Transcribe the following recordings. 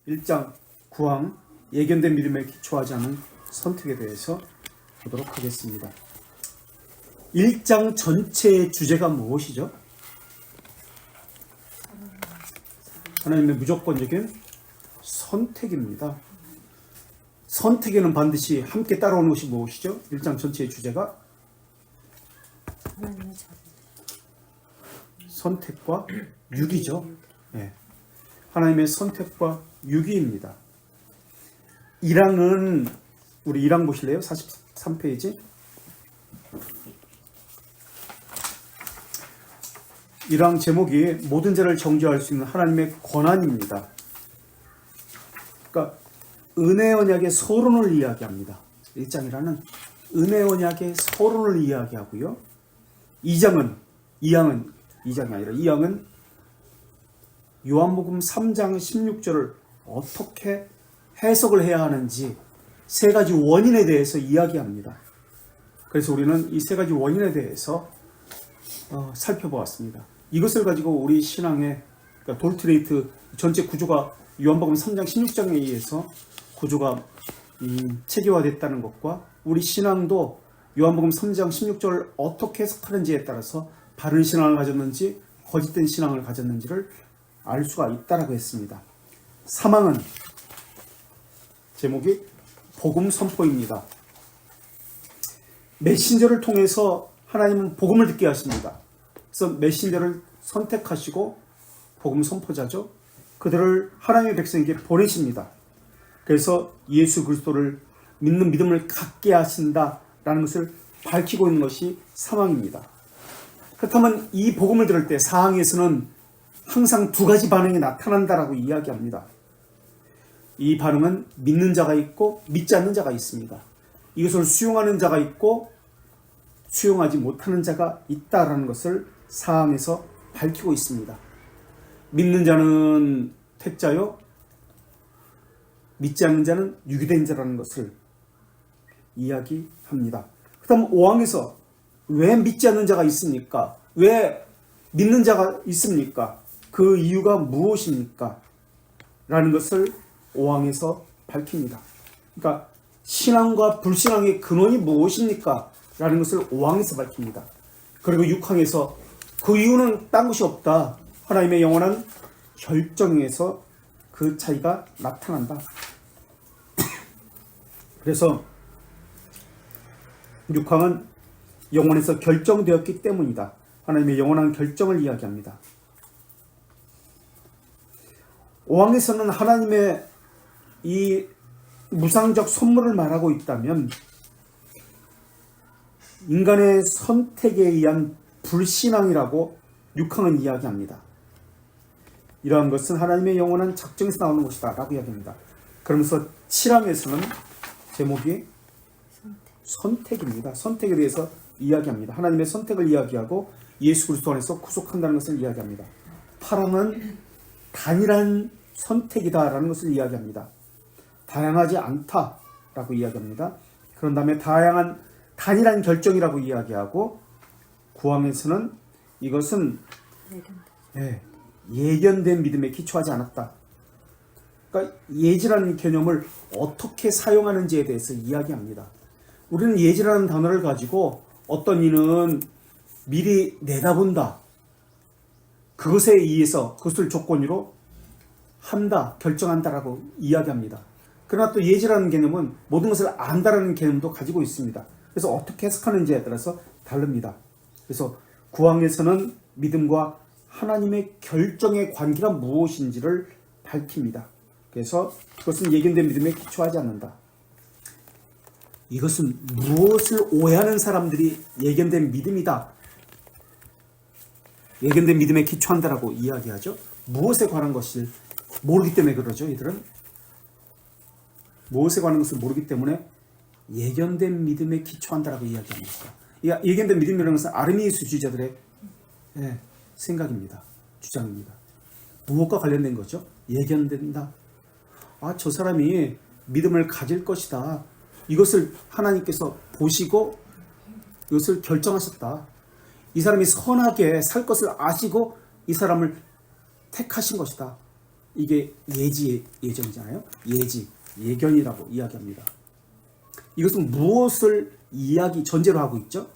1장 9항 예견된 믿음에 기초하지 않은 선택에 대해서 보도록 하겠습니다. 1장 전체의 주제가 무엇이죠? 하나님의 무조건적인 선택입니다. 선택에는 반드시 함께 따라오는 것이 무엇이죠? 1장 전체의 주제가 선택과 유기죠. 네. 하나님의 선택과 유기입니다. 1항은 우리 1항 보실래요? 43페이지. 1항 제목이 모든 죄를 정죄할 수 있는 하나님의 권한입니다. 그러니까 은혜 언약의 서론을 이야기합니다. 1장이라는 은혜 언약의 서론을 이야기하고요. 2장이 아니라 2항은 요한복음 3장 16절을 어떻게 해석을 해야 하는지 세 가지 원인에 대해서 이야기합니다. 그래서 우리는 이 세 가지 원인에 대해서 살펴보았습니다. 이것을 가지고 우리 신앙의 그러니까 돌트레이트 전체 구조가 요한복음 3장 16장에 의해서 구조가 체계화됐다는 것과 우리 신앙도 요한복음 3장 16절을 어떻게 해석하는지에 따라서 바른 신앙을 가졌는지 거짓된 신앙을 가졌는지를 알 수가 있다라고 했습니다. 3항은 제목이 복음 선포입니다. 메신저를 통해서 하나님은 복음을 듣게 하십니다. 그래서 메신저를 선택하시고 복음 선포자죠. 그들을 하나님의 백성에게 보내십니다. 그래서 예수 그리스도를 믿는 믿음을 갖게 하신다라는 것을 밝히고 있는 것이 3항입니다. 그렇다면 이 복음을 들을 때 4항에서는 항상 두 가지 반응이 나타난다라고 이야기합니다. 이 반응은 믿는 자가 있고 믿지 않는 자가 있습니다. 이것을 수용하는 자가 있고 수용하지 못하는 자가 있다라는 것을 4항에서 밝히고 있습니다. 믿는 자는 택자요, 믿지 않는 자는 유기된 자라는 것을 이야기합니다. 그 다음 5항에서 왜 믿지 않는 자가 있습니까? 왜 믿는 자가 있습니까? 그 이유가 무엇입니까? 라는 것을 5항에서 밝힙니다. 그러니까 신앙과 불신앙의 근원이 무엇입니까? 라는 것을 5항에서 밝힙니다. 그리고 6항에서 그 이유는 딴 것이 없다. 하나님의 영원한 결정에서 그 차이가 나타난다. 그래서 6항은 영원에서 결정되었기 때문이다. 하나님의 영원한 결정을 이야기합니다. 5항에서는 하나님의 이 무상적 선물을 말하고 있다면 인간의 선택에 의한 불신앙이라고 6항은 이야기합니다. 이러한 것은 하나님의 영원한 작정에서 나오는 것이다 라고 이야기합니다. 그러면서 7항에서는 제목이 선택입니다. 선택에 대해서 이야기합니다. 하나님의 선택을 이야기하고 예수 그리스도 안에서 구속한다는 것을 이야기합니다. 8항은 단일한 선택이다라는 것을 이야기합니다. 다양하지 않다라고 이야기합니다. 그런 다음에 단일한 결정이라고 이야기하고 9항에서는 이것은 예견된 믿음에 기초하지 않았다. 그러니까 예지라는 개념을 어떻게 사용하는지에 대해서 이야기합니다. 우리는 예지라는 단어를 가지고 어떤 이는 미리 내다본다. 그것에 의해서 그것을 조건으로 한다, 결정한다라고 이야기합니다. 그러나 또 예지라는 개념은 모든 것을 안다라는 개념도 가지고 있습니다. 그래서 어떻게 해석하는지에 따라서 다릅니다. 그래서 9항에서는 믿음과 하나님의 결정의 관계가 무엇인지를 밝힙니다. 그래서 그것은 예견된 믿음에 기초하지 않는다. 이것은 무엇을 오해하는 사람들이 예견된 믿음이다. 예견된 믿음에 기초한다라고 이야기하죠. 무엇에 관한 것을 모르기 때문에 그러죠. 이들은 무엇에 관한 것을 모르기 때문에 예견된 믿음에 기초한다라고 이야기합니다. 예견된 믿음이라는 것은 아르미니스주의자들의 생각입니다. 주장입니다. 무엇과 관련된 거죠? 예견된다. 저 사람이 믿음을 가질 것이다. 이것을 하나님께서 보시고 이것을 결정하셨다. 이 사람이 선하게 살 것을 아시고 이 사람을 택하신 것이다. 이게 예정이잖아요. 예견이라고 이야기합니다. 이것은 무엇을 전제로 하고 있죠?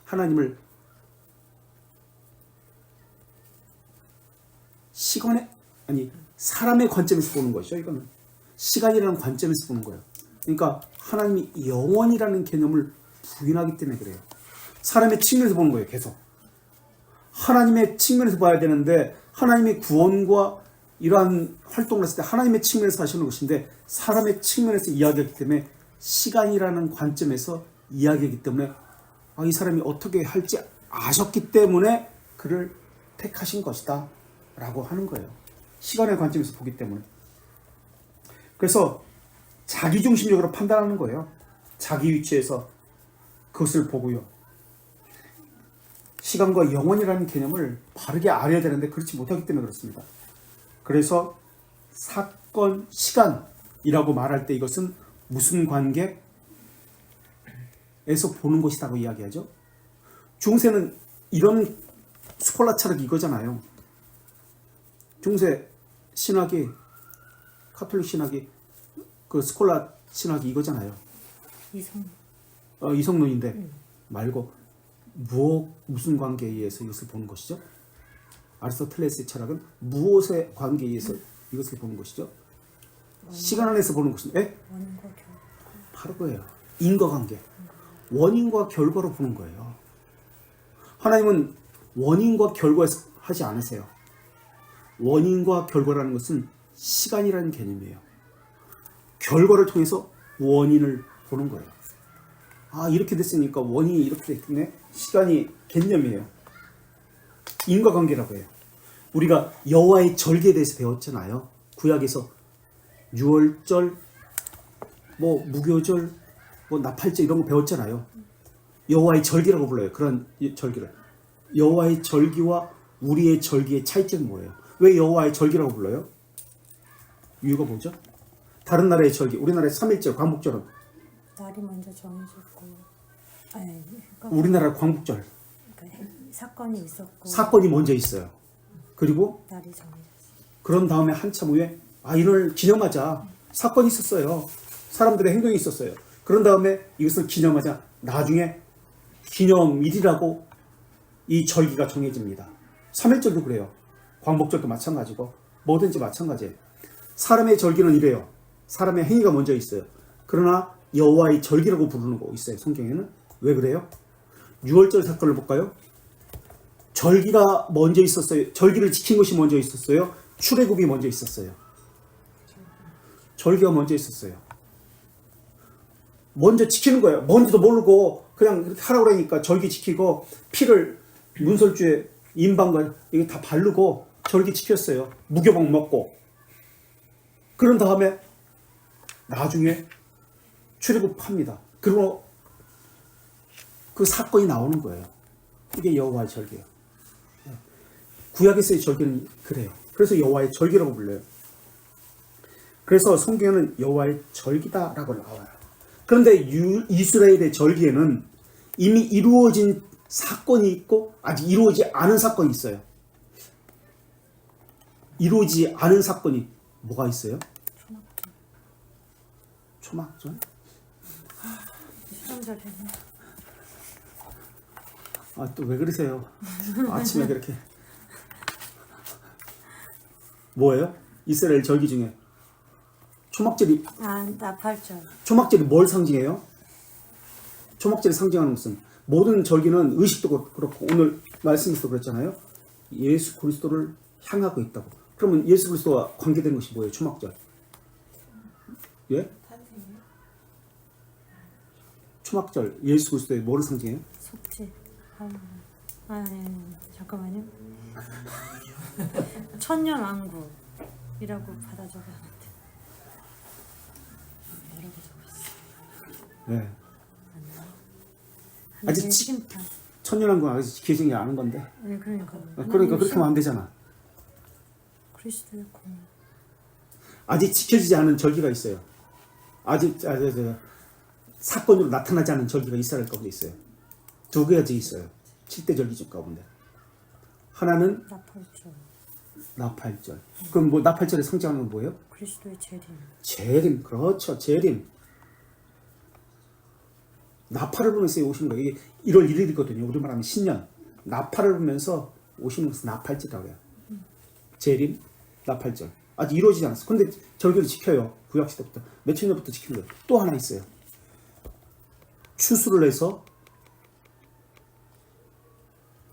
하나님을 사람의 관점에서 보는 것이죠. 이거는 시간이라는 관점에서 보는 거예요. 그러니까 하나님이 영원이라는 개념을 부인하기 때문에 그래요. 사람의 측면에서 보는 거예요. 계속 하나님의 측면에서 봐야 되는데, 하나님의 구원과 이러한 활동을 했을 때 하나님의 측면에서 하시는 것인데, 사람의 측면에서 이야기하기 때문에 시간이라는 관점에서 이야기하기 때문에 이 사람이 어떻게 할지 아셨기 때문에 그를 택하신 것이다 라고 하는 거예요. 시간의 관점에서 보기 때문에. 그래서 자기중심적으로 판단하는 거예요. 자기 위치에서 그것을 보고요. 시간과 영원이라는 개념을 바르게 알아야 되는데 그렇지 못하기 때문에 그렇습니다. 그래서 사건, 시간이라고 말할 때 이것은 무슨 관계에서 보는 것이라고 이야기하죠. 중세는 이런 스콜라 철학이 이거잖아요. 중세 신학이, 카톨릭 신학이, 그 스콜라 신학이 이거잖아요. 이성론인데 말고 무슨 관계에 의해서 이것을 보는 것이죠? 아리스토텔레스의 철학은 무엇의 관계에 의해서 이것을 보는 것이죠? 시간 안에서 보는 것입니다. 원인과 결과. 바로 그거예요. 인과관계. 원인과 결과로 보는 거예요. 하나님은 원인과 결과에서 하지 않으세요. 원인과 결과라는 것은 시간이라는 개념이에요. 결과를 통해서 원인을 보는 거예요. 이렇게 됐으니까 원인이 이렇게 됐네. 시간이 개념이에요. 인과관계라고 해요. 우리가 여호와의 절기에 대해서 배웠잖아요. 구약에서 유월절, 무교절, 나팔절 이런 거 배웠잖아요. 여호와의 절기라고 불러요. 그런 절기를. 여호와의 절기와 우리의 절기의 차이점은 뭐예요? 왜 여호와의 절기라고 불러요? 이유가 뭐죠? 다른 나라의 절기, 우리나라의 3일절, 광복절은 날이 먼저 정해졌고, 그러니까 우리나라 광복절. 그러니까 사건이 있었고, 사건이 먼저 있어요. 그리고 날이 정해졌어. 그런 다음에 한참 후에 이를 기념하자. 사건이 있었어요. 사람들의 행동이 있었어요. 그런 다음에 이것을 기념하자. 나중에 기념일이라고 이 절기가 정해집니다. 3일절도 그래요. 광복절도 마찬가지고 뭐든지 마찬가지예요. 사람의 절기는 이래요. 사람의 행위가 먼저 있어요. 그러나 여호와의 절기라고 부르는 거 있어요. 성경에는. 왜 그래요? 유월절 사건을 볼까요? 절기가 먼저 있었어요. 절기를 지킨 것이 먼저 있었어요. 출애굽이 먼저 있었어요. 절기가 먼저 있었어요. 먼저 지키는 거예요. 뭔지도 모르고 그냥 그렇게 하라고 그러니까 절기 지키고 피를 문설주에 인방과 이거 다 바르고 절기 지켰어요. 무교복 먹고. 그런 다음에 나중에 출애굽합니다. 그리고 그 사건이 나오는 거예요. 이게 여호와의 절기예요. 구약에서의 절기는 그래요. 그래서 여호와의 절기라고 불러요. 그래서 성경에는 여호와의 절기다라고 나와요. 그런데 이스라엘의 절기에는 이미 이루어진 사건이 있고 아직 이루어지지 않은 사건이 있어요. 이루어지지 않은 사건이 뭐가 있어요? 초막절? 또 왜 그러세요? 아침에 그렇게. 뭐예요? 이스라엘 절기 중에 초막절이. 나팔절. 초막절이 뭘 상징해요? 초막절이 상징하는 것은 모든 절기는 의식도 그렇고 오늘 말씀에서도 그랬잖아요. 예수 그리스도를 향하고 있다고. 그러면 예수 그리스도와 관계된 것이 뭐예요? 초막절. 예? 초막절 예수 그리스도의 뭐를 상징해요? 속죄. 잠깐만요. 천년왕국이라고 받아 적었는데 여러 개 적었어. 네. 아직 심판. 천년왕국 아직 지켜지지 않은 건데. 네, 그러니까 그렇게 하면 안 되잖아. 그리스도의 공의. 아직 지켜지지 않은 절기가 있어요. 아직 사건으로 나타나지 않은 절기가 이스라엘 가운데 있어요. 두 가지 있어요. 7대 절기 중 가운데. 하나는 나팔절. 나팔절. 그럼 뭐 나팔절에 상징하는 건 뭐예요? 그리스도의 재림. 재림. 그렇죠. 재림. 나팔을 불면서 오시는 거예요. 이게 1월 1일이거든요. 우리 말하면 신년. 나팔을 불면서 오시는 것을 나팔절이라고 해요. 재림, 나팔절. 아직 이루어지지 않았어요. 근데 절기를 지켜요. 구약시대부터. 몇천 년부터 지키는 거예요. 또 하나 있어요. 추수를 해서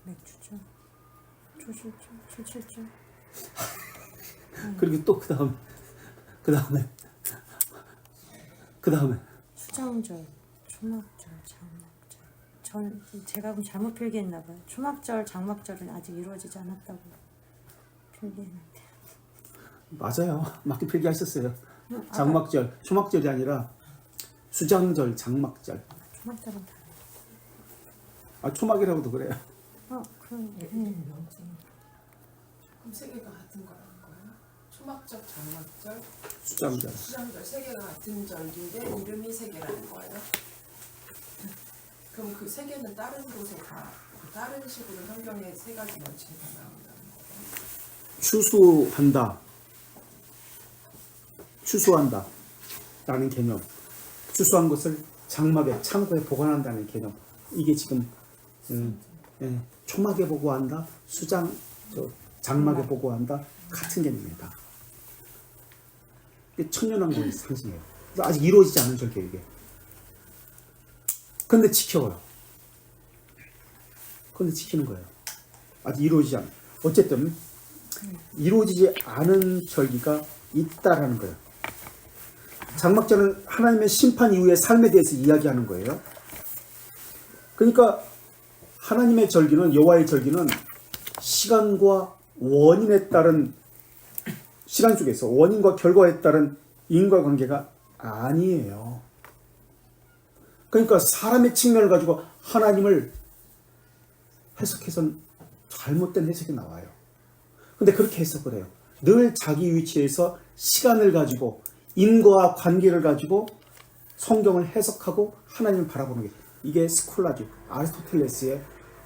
맥주죠. 조실죠. 조실죠. 그리고 또 그 다음에 수장절, 초막절, 장막절. 제가 그럼 잘못 필기했나 봐요. 초막절, 장막절은 아직 이루어지지 않았다고 필기했는데. 맞아요. 맞게 필기하셨어요. 장막절, 초막절이 아니라 수장절, 장막절. 초막절은 다르네. 아, 초막이라고도 그래요. 그럼 그럼 세 개가 같은 거라는 거예요? 초막절, 장막절, 수장절. 수장절 세 개가 같은 절기인데 이름이 세 개라는 거예요? 그럼 그 세 개는 다른 곳에 다 다른 식으로 성경에 세 가지 원칙이 다 나온다는 거예요? 추수한다 라는 개념. 추수한 것을 장막에 창고에 보관한다는 개념. 이게 지금 초막에 보고한다, 장막에 보고한다, 같은 개념입니다. 이게 천년왕국의 상징이에요. 아직 이루어지지 않은 절기예요, 이게. 근데 지켜요. 근데 지키는 거예요. 아직 이루어지지 않은. 어쨌든 이루어지지 않은 절기가 있다라는 거예요. 장막절은 하나님의 심판 이후의 삶에 대해서 이야기하는 거예요. 그러니까 하나님의 절기는, 여호와의 절기는 시간과 원인에 따른, 시간 속에서 원인과 결과에 따른 인과관계가 아니에요. 그러니까 사람의 측면을 가지고 하나님을 해석해서는 잘못된 해석이 나와요. 근데 그렇게 해석을 해요. 늘 자기 위치에서 시간을 가지고 인과와 관계를 가지고 성경을 해석하고 하나님을 바라보는 게, 이게 스콜라주, 아리스토텔레스의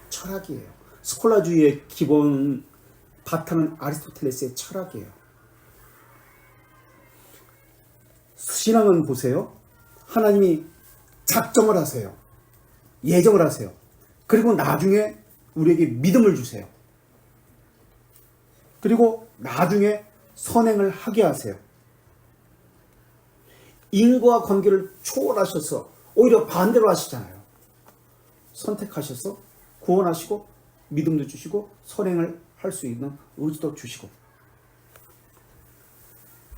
철학이에요. 스콜라주의의 기본 바탕은 아리스토텔레스의 철학이에요. 신앙은 보세요. 하나님이 작정을 하세요. 예정을 하세요. 그리고 나중에 우리에게 믿음을 주세요. 그리고 나중에 선행을 하게 하세요. 인과 관계를 초월하셔서 오히려 반대로 하시잖아요. 선택하셔서 구원하시고 믿음도 주시고 선행을 할 수 있는 의지도 주시고.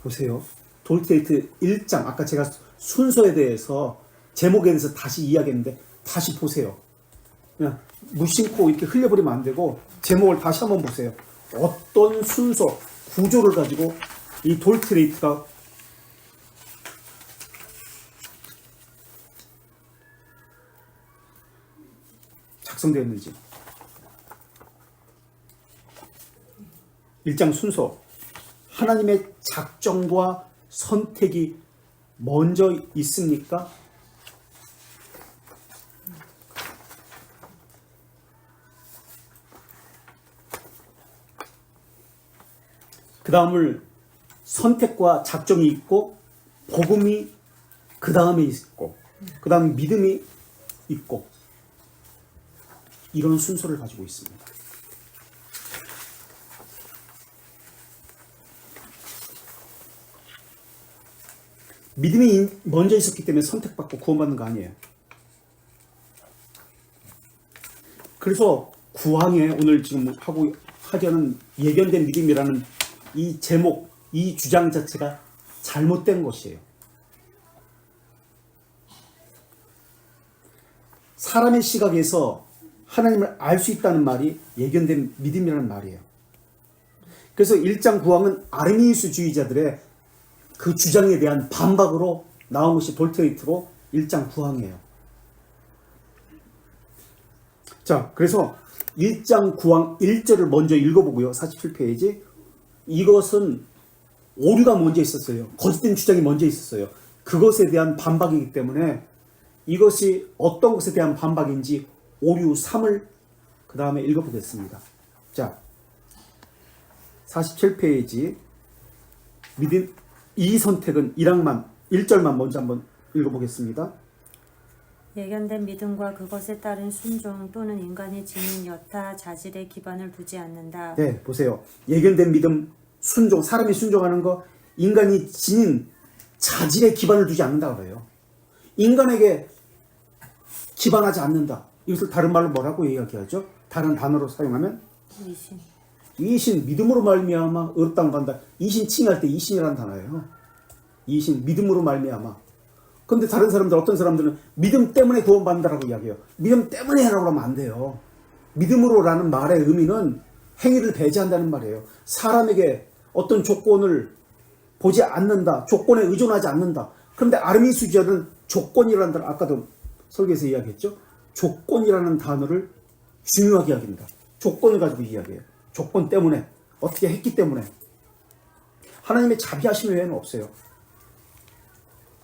보세요. 돌테이트 1장, 아까 제가 순서에 대해서, 제목에 대해서 다시 이야기했는데 다시 보세요. 그냥 무심코 이렇게 흘려버리면 안 되고 제목을 다시 한번 보세요. 어떤 순서, 구조를 가지고 이 돌테이트가 작성되었는지. 1장 순서. 하나님의 작정과 선택이 먼저 있습니까? 그 다음을 선택과 작정이 있고, 복음이 그 다음에 있고, 그 다음 믿음이 있고, 이런 순서를 가지고 있습니다. 믿음이 먼저 있었기 때문에 선택받고 구원받는 거 아니에요. 그래서 구항에 오늘 지금 하려는 예견된 믿음이라는 이 제목, 이 주장 자체가 잘못된 것이에요. 사람의 시각에서 하나님을 알 수 있다는 말이 예견된 믿음이라는 말이에요. 그래서 1장 구항은 아르미니스주의자들의 그 주장에 대한 반박으로 나온 것이 돌테이트고 1장 구항이에요. 자, 그래서 1장 구항 1절을 먼저 읽어보고요. 47페이지. 이것은 오류가 먼저 있었어요. 거짓된 주장이 먼저 있었어요. 그것에 대한 반박이기 때문에 이것이 어떤 것에 대한 반박인지 오류 3을 그 다음에 읽어보겠습니다. 자, 47페이지 믿음 이 선택은 1절만 먼저 한번 읽어보겠습니다. 예견된 믿음과 그것에 따른 순종 또는 인간이 지닌 여타 자질에 기반을 두지 않는다. 네, 보세요. 예견된 믿음, 순종, 사람이 순종하는 거, 인간이 지닌 자질에 기반을 두지 않는다 그래요. 인간에게 기반하지 않는다. 이것을 다른 말로 뭐라고 이야기하죠? 다른 단어로 사용하면 이신. 이신, 믿음으로 말미암아 의롭다는 간다. 이신 칭할 때 이신이라는 단어예요. 이신, 믿음으로 말미암아. 근데 다른 사람들, 어떤 사람들은 믿음 때문에 구원받는다라고 이야기해요. 믿음 때문에 하라고 하면 안 돼요. 믿음으로라는 말의 의미는 행위를 배제한다는 말이에요. 사람에게 어떤 조건을 보지 않는다. 조건에 의존하지 않는다. 그런데 아르미스주자는 조건이라는 단어, 아까도 설교에서 이야기했죠. 조건이라는 단어를 중요하게 이야기합니다. 조건을 가지고 이야기해요. 조건 때문에, 어떻게 했기 때문에. 하나님의 자비하심 외에는 없어요.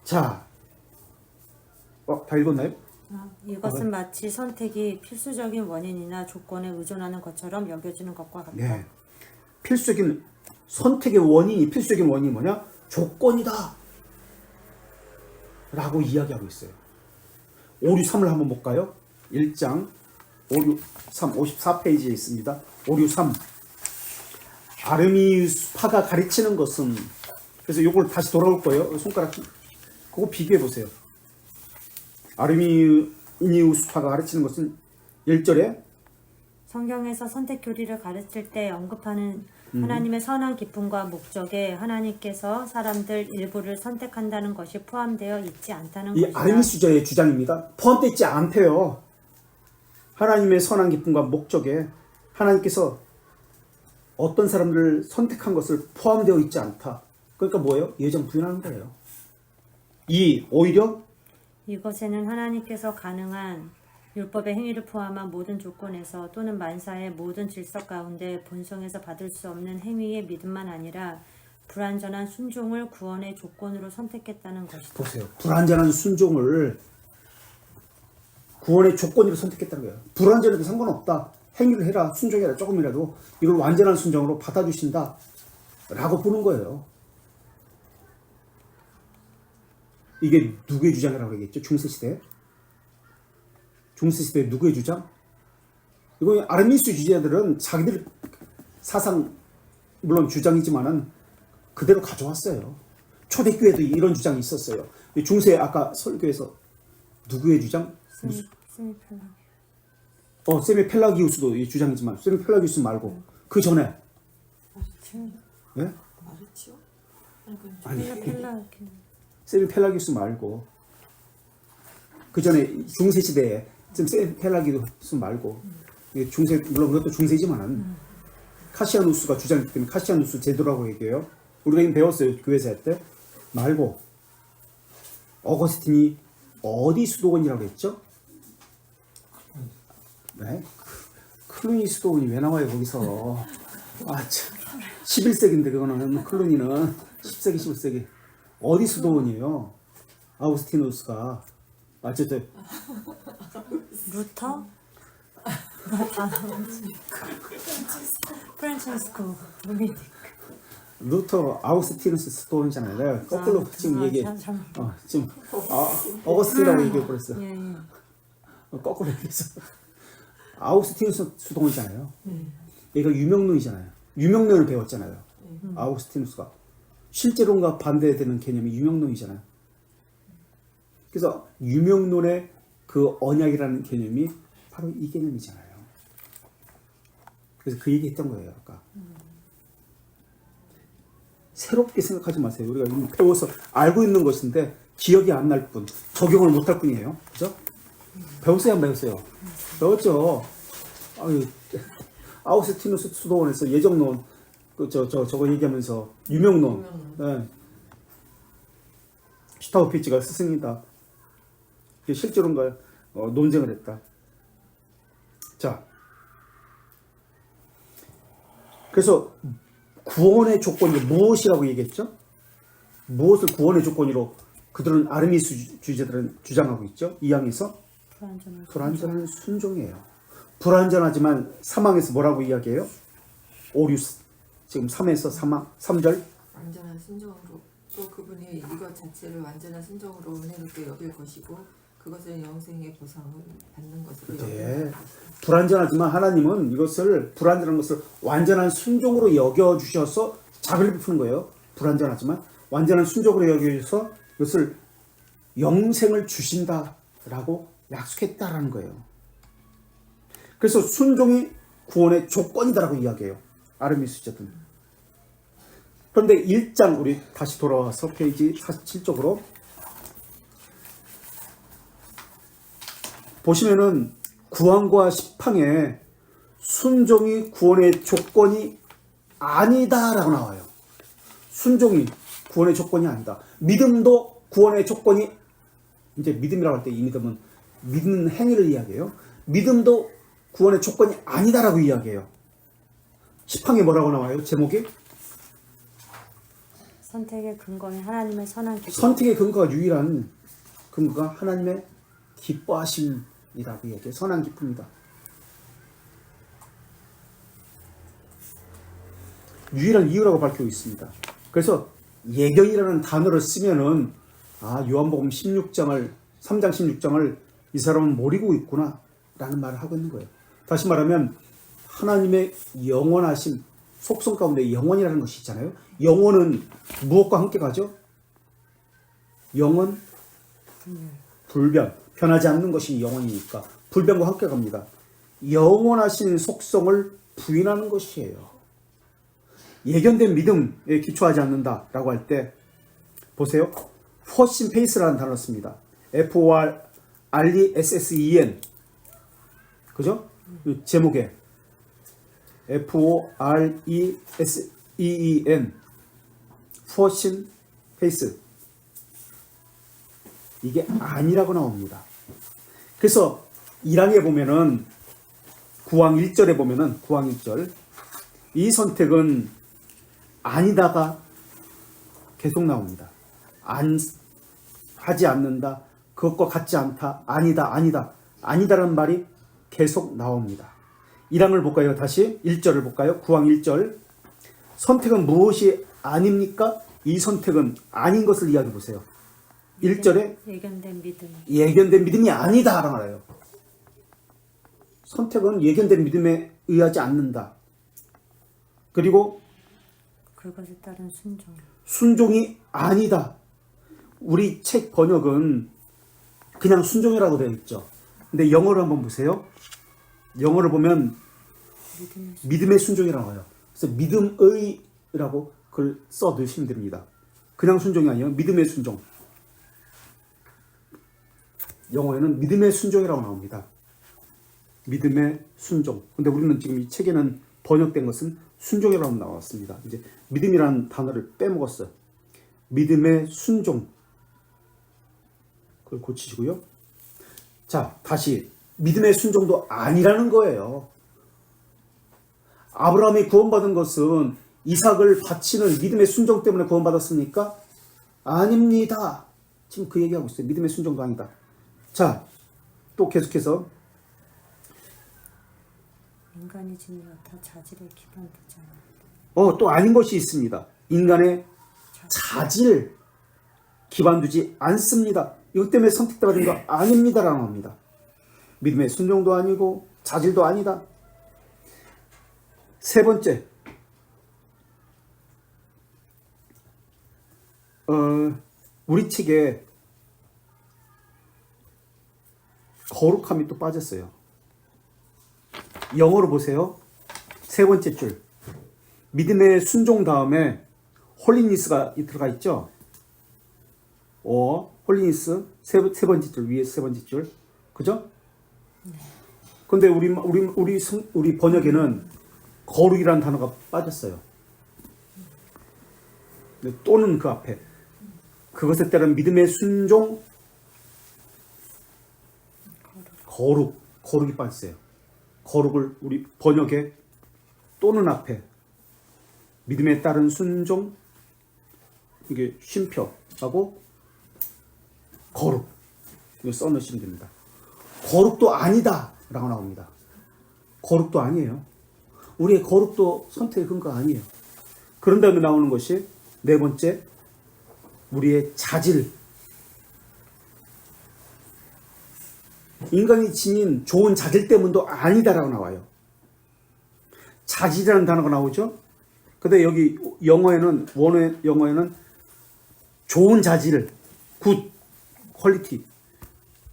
자, 다 읽었나요? 이것은 마치 선택이 필수적인 원인이나 조건에 의존하는 것처럼 여겨지는 것과 같다. 네. 필수적인 선택의 원인이, 필수적인 원인이 뭐냐? 조건이다. 라고 이야기하고 있어요. 5, 6, 3을 한번 볼까요? 1장 5, 6, 3, 54페이지에 있습니다. 5, 6, 3. 아르미우스파가 가르치는 것은, 그래서 요걸 다시 돌아올 거예요. 손가락, 그거 비교해 보세요. 아르미우스파가 가르치는 것은 1절에 성경에서 선택 교리를 가르칠 때 언급하는 하나님의 선한 기쁨과 목적에 하나님께서 사람들 일부를 선택한다는 것이 포함되어 있지 않다는 이 것이다. 아르미스주자의 주장입니다. 포함되어 있지 않대요. 하나님의 선한 기쁨과 목적에 하나님께서 어떤 사람들을 선택한 것을 포함되어 있지 않다. 그러니까 뭐예요? 예정 부인하는 거예요. 오히려 이것에는 하나님께서 가능한 율법의 행위를 포함한 모든 조건에서 또는 만사의 모든 질서 가운데 본성에서 받을 수 없는 행위의 믿음만 아니라 불완전한 순종을 구원의 조건으로 선택했다는 것이다. 보세요. 불완전한 순종을 구원의 조건으로 선택했다는 거예요. 불완전해도 상관없다. 행위를 해라. 순종해라. 조금이라도 이걸 완전한 순종으로 받아주신다. 라고 보는 거예요. 이게 누구의 주장이라고 얘기했죠? 중세시대. 중세시대 누구의 주장? 이거 아르미스 주자들은 자기들 사상 물론 주장이지만은 그대로 가져왔어요. 초대교회도 이런 주장이 있었어요. 중세 아까 설교에서 누구의 주장? 세미펠라기우스도 이 주장이지만 세미펠라기우스 말고 그 전에 네? 마르치오? 아니 펠라 세미펠라기우스 말고 그 전에 중세 시대에 세미펠라기우스 말고 중세 물론 그것도 중세지만은 카시아누스가 주장했기 때문에 카시아누스 제도라고 얘기해요. 우리가 이미 배웠어요. 교회에서 할 때 말고 어거스틴이 어디 수도원이라고 했죠? 네? 클루니 수도원이 왜 나와요 거기서? 아 참 11세기인데 그거는 클루니는 10세기 11세기 어디 수도원이에요? 아우스티누스가 루터? 프란치스코 루터 아우스티누스 수도원이잖아요. 내가 거꾸로 지금 얘기해. 지금 어거스틴이라고 얘기해 버렸어. 예. 거꾸로 얘기해서 아우스티누스 수도원이잖아요. 얘가 유명론이잖아요. 유명론을 배웠잖아요. 아우스티누스가 실제론과 반대되는 개념이 유명론이잖아요. 그래서 유명론의 그 언약이라는 개념이 바로 이 개념이잖아요. 그래서 그 얘기했던 거예요 아까. 새롭게 생각하지 마세요. 우리가 이미 배워서 알고 있는 것인데 기억이 안 날 뿐, 적용을 못 할 뿐이에요. 그죠? 배웠어요, 안 배웠어요? 배웠죠. 아우스티누스 수도원에서 예정론, 저거 얘기하면서 유명론. 네. 슈타우피츠가 스승이다. 실제로인가 논쟁을 했다. 자, 그래서 구원의 조건이 무엇이라고 얘기했죠? 무엇을 구원의 조건으로 그들은 아르미스 주자들은 주장하고 있죠? 이 항에서 불완전한 순종이에요. 불완전하지만 사망에서 뭐라고 이야기해요? 지금 3에서 3절 완전한 순종으로 또 그분이 이것 자체를 완전한 순종으로 은혜롭게 여길 것이고 그것을 영생의 보상을 받는 것으로 네. 여길 것이다. 불완전하지만 하나님은 이것을 불완전한 것을 완전한 순종으로 여겨주셔서 자비를 베푸는 거예요. 불완전하지만 완전한 순종으로 여겨주셔서 이것을 영생을 주신다라고 약속했다라는 거예요. 그래서 순종이 구원의 조건이다라고 이야기해요. 아르미스저든. 그런데 1장 우리 다시 돌아와서 페이지 47쪽으로 보시면은 구원과 시팡에 순종이 구원의 조건이 아니다라고 나와요. 순종이 구원의 조건이 아니다. 믿음도 구원의 조건이, 이제 믿음이라고 할 때 이 믿음은 믿는 행위를 이야기해요. 믿음도 구원의 조건이 아니다라고 이야기해요. 시팡에 뭐라고 나와요? 제목이? 선택의 근거는 하나님의 선한 기쁨. 선택의 근거가 유일한 근거가 하나님의 기뻐하심이라고 이야기해요. 선한 기쁨이다. 유일한 이유라고 밝히고 있습니다. 그래서 예견이라는 단어를 쓰면은 요한복음 16장을 3장 16장을 이 사람은 모르고 있구나 라는 말을 하고 있는 거예요. 다시 말하면 하나님의 영원하심, 속성 가운데 영원이라는 것이 있잖아요. 영원은 무엇과 함께 가죠? 영원, 불변. 변하지 않는 것이 영원이니까 불변과 함께 갑니다. 영원하신 속성을 부인하는 것이에요. 예견된 믿음에 기초하지 않는다라고 할 때 보세요. Forcing Faith라는 단어를 씁니다. F-O-R-R-E-S-S-E-N 그죠? 제목에 F-O-R-E-S-E-E-N Forcing Faith 이게 아니라고 나옵니다. 그래서 1항에 보면은 9항 1절에 보면은 9항 1절 이 선택은 아니다가 계속 나옵니다. 하지 않는다. 그것과 같지 않다. 아니다. 아니다라는 말이 계속 나옵니다. 1항을 볼까요? 다시 1절을 볼까요? 9항 1절 선택은 무엇이 아닙니까? 이 선택은 아닌 것을 이야기해 보세요. 1절에 예견된 믿음. 예견된 믿음이 아니다 라고 말해요. 선택은 예견된 믿음에 의하지 않는다. 그리고 그것에 따른 순종. 순종이 아니다. 우리 책 번역은 그냥 순종이라고 되어 있죠. 근데 영어를 한번 보세요. 영어를 보면 믿음의 순종이라고 해요. 그래서 믿음의라고 글 써 넣으시면 됩니다. 그냥 순종이 아니에요. 믿음의 순종. 영어에는 믿음의 순종이라고 나옵니다. 믿음의 순종. 근데 우리는 지금 이 책에는 번역된 것은 순종이라고 나왔습니다. 이제 믿음이라는 단어를 빼먹었어요. 믿음의 순종. 그걸 고치시고요. 자, 다시 믿음의 순종도 아니라는 거예요. 아브라함이 구원받은 것은 이삭을 바치는 믿음의 순종 때문에 구원받았습니까? 아닙니다. 지금 그 얘기하고 있어요. 믿음의 순종도 아니다. 자, 또 계속해서 인간의 진리 같아 자질에 기반되지 않아. 또 아닌 것이 있습니다. 인간의 자질 기반두지 않습니다. 이것 때문에 선택받은 거 아닙니다라고 합니다. 믿음의 순종도 아니고 자질도 아니다. 세 번째, 우리 책에 거룩함이 또 빠졌어요. 영어로 보세요. 세 번째 줄. 믿음의 순종 다음에 홀리니스가 들어가 있죠. 홀리니스 세 번째 줄 위에 세 번째 줄. 그죠? 근데 우리 번역에는 거룩이라는 단어가 빠졌어요. 또는 그 앞에 그것에 따른 믿음의 순종 거룩이 빠졌어요. 거룩을 우리 번역에 또는 앞에 믿음에 따른 순종 이게 쉼표하고 거룩 이거 써놓으시면 됩니다. 거룩도 아니다 라고 나옵니다. 거룩도 아니에요. 우리의 거룩도 선택의 근거가 아니에요. 그런 다음에 나오는 것이 네 번째, 우리의 자질. 인간이 지닌 좋은 자질 때문도 아니다라고 나와요. 자질이라는 단어가 나오죠. 근데 여기 영어에는, 원어의 영어에는 좋은 자질, 굿 퀄리티,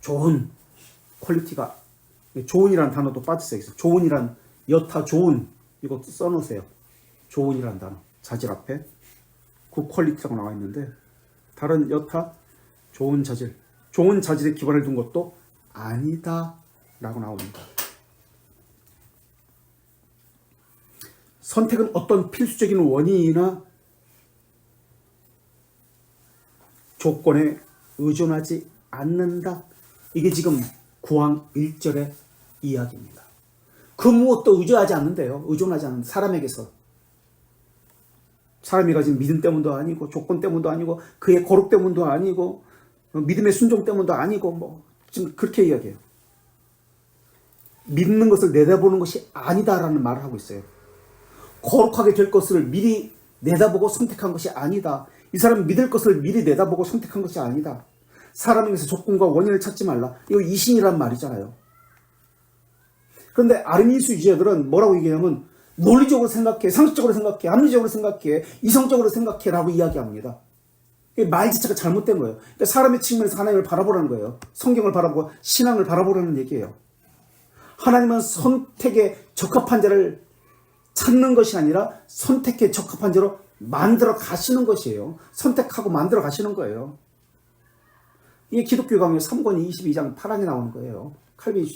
좋은 퀄리티가, 좋은이라는 단어도 빠졌어요. 좋은이란, 여타 좋은, 이거 써놓으세요. 좋은이라는 단어, 자질 앞에 굿 퀄리티라고 나와 있는데, 다른 여타 좋은 자질, 좋은 자질에 기반을 둔 것도 아니다 라고 나옵니다. 선택은 어떤 필수적인 원인이나 조건에 의존하지 않는다. 이게 지금 구항 1절의 이야기입니다. 그 무엇도 의존하지 않는데요. 의존하지 않는 사람에게서. 사람이 가진 믿음 때문도 아니고, 조건 때문도 아니고, 그의 거룩 때문도 아니고, 믿음의 순종 때문도 아니고, 지금 그렇게 이야기해요. 믿는 것을 내다보는 것이 아니다라는 말을 하고 있어요. 거룩하게 될 것을 미리 내다보고 선택한 것이 아니다. 이 사람은 믿을 것을 미리 내다보고 선택한 것이 아니다. 사람에게서 조건과 원인을 찾지 말라. 이거 이신이란 말이잖아요. 그런데 아르미니스주의자들은 뭐라고 얘기하냐면, 논리적으로 생각해, 상식적으로 생각해, 합리적으로 생각해, 이성적으로 생각해 라고 이야기합니다. 말 자체가 잘못된 거예요. 그러니까 사람의 측면에서 하나님을 바라보라는 거예요. 성경을 바라보고 신앙을 바라보라는 얘기예요. 하나님은 선택에 적합한 자를 찾는 것이 아니라 선택에 적합한 자로 만들어 가시는 것이에요. 선택하고 만들어 가시는 거예요. 이게 기독교 강요 3권 22장 8항에 나오는 거예요. 칼빈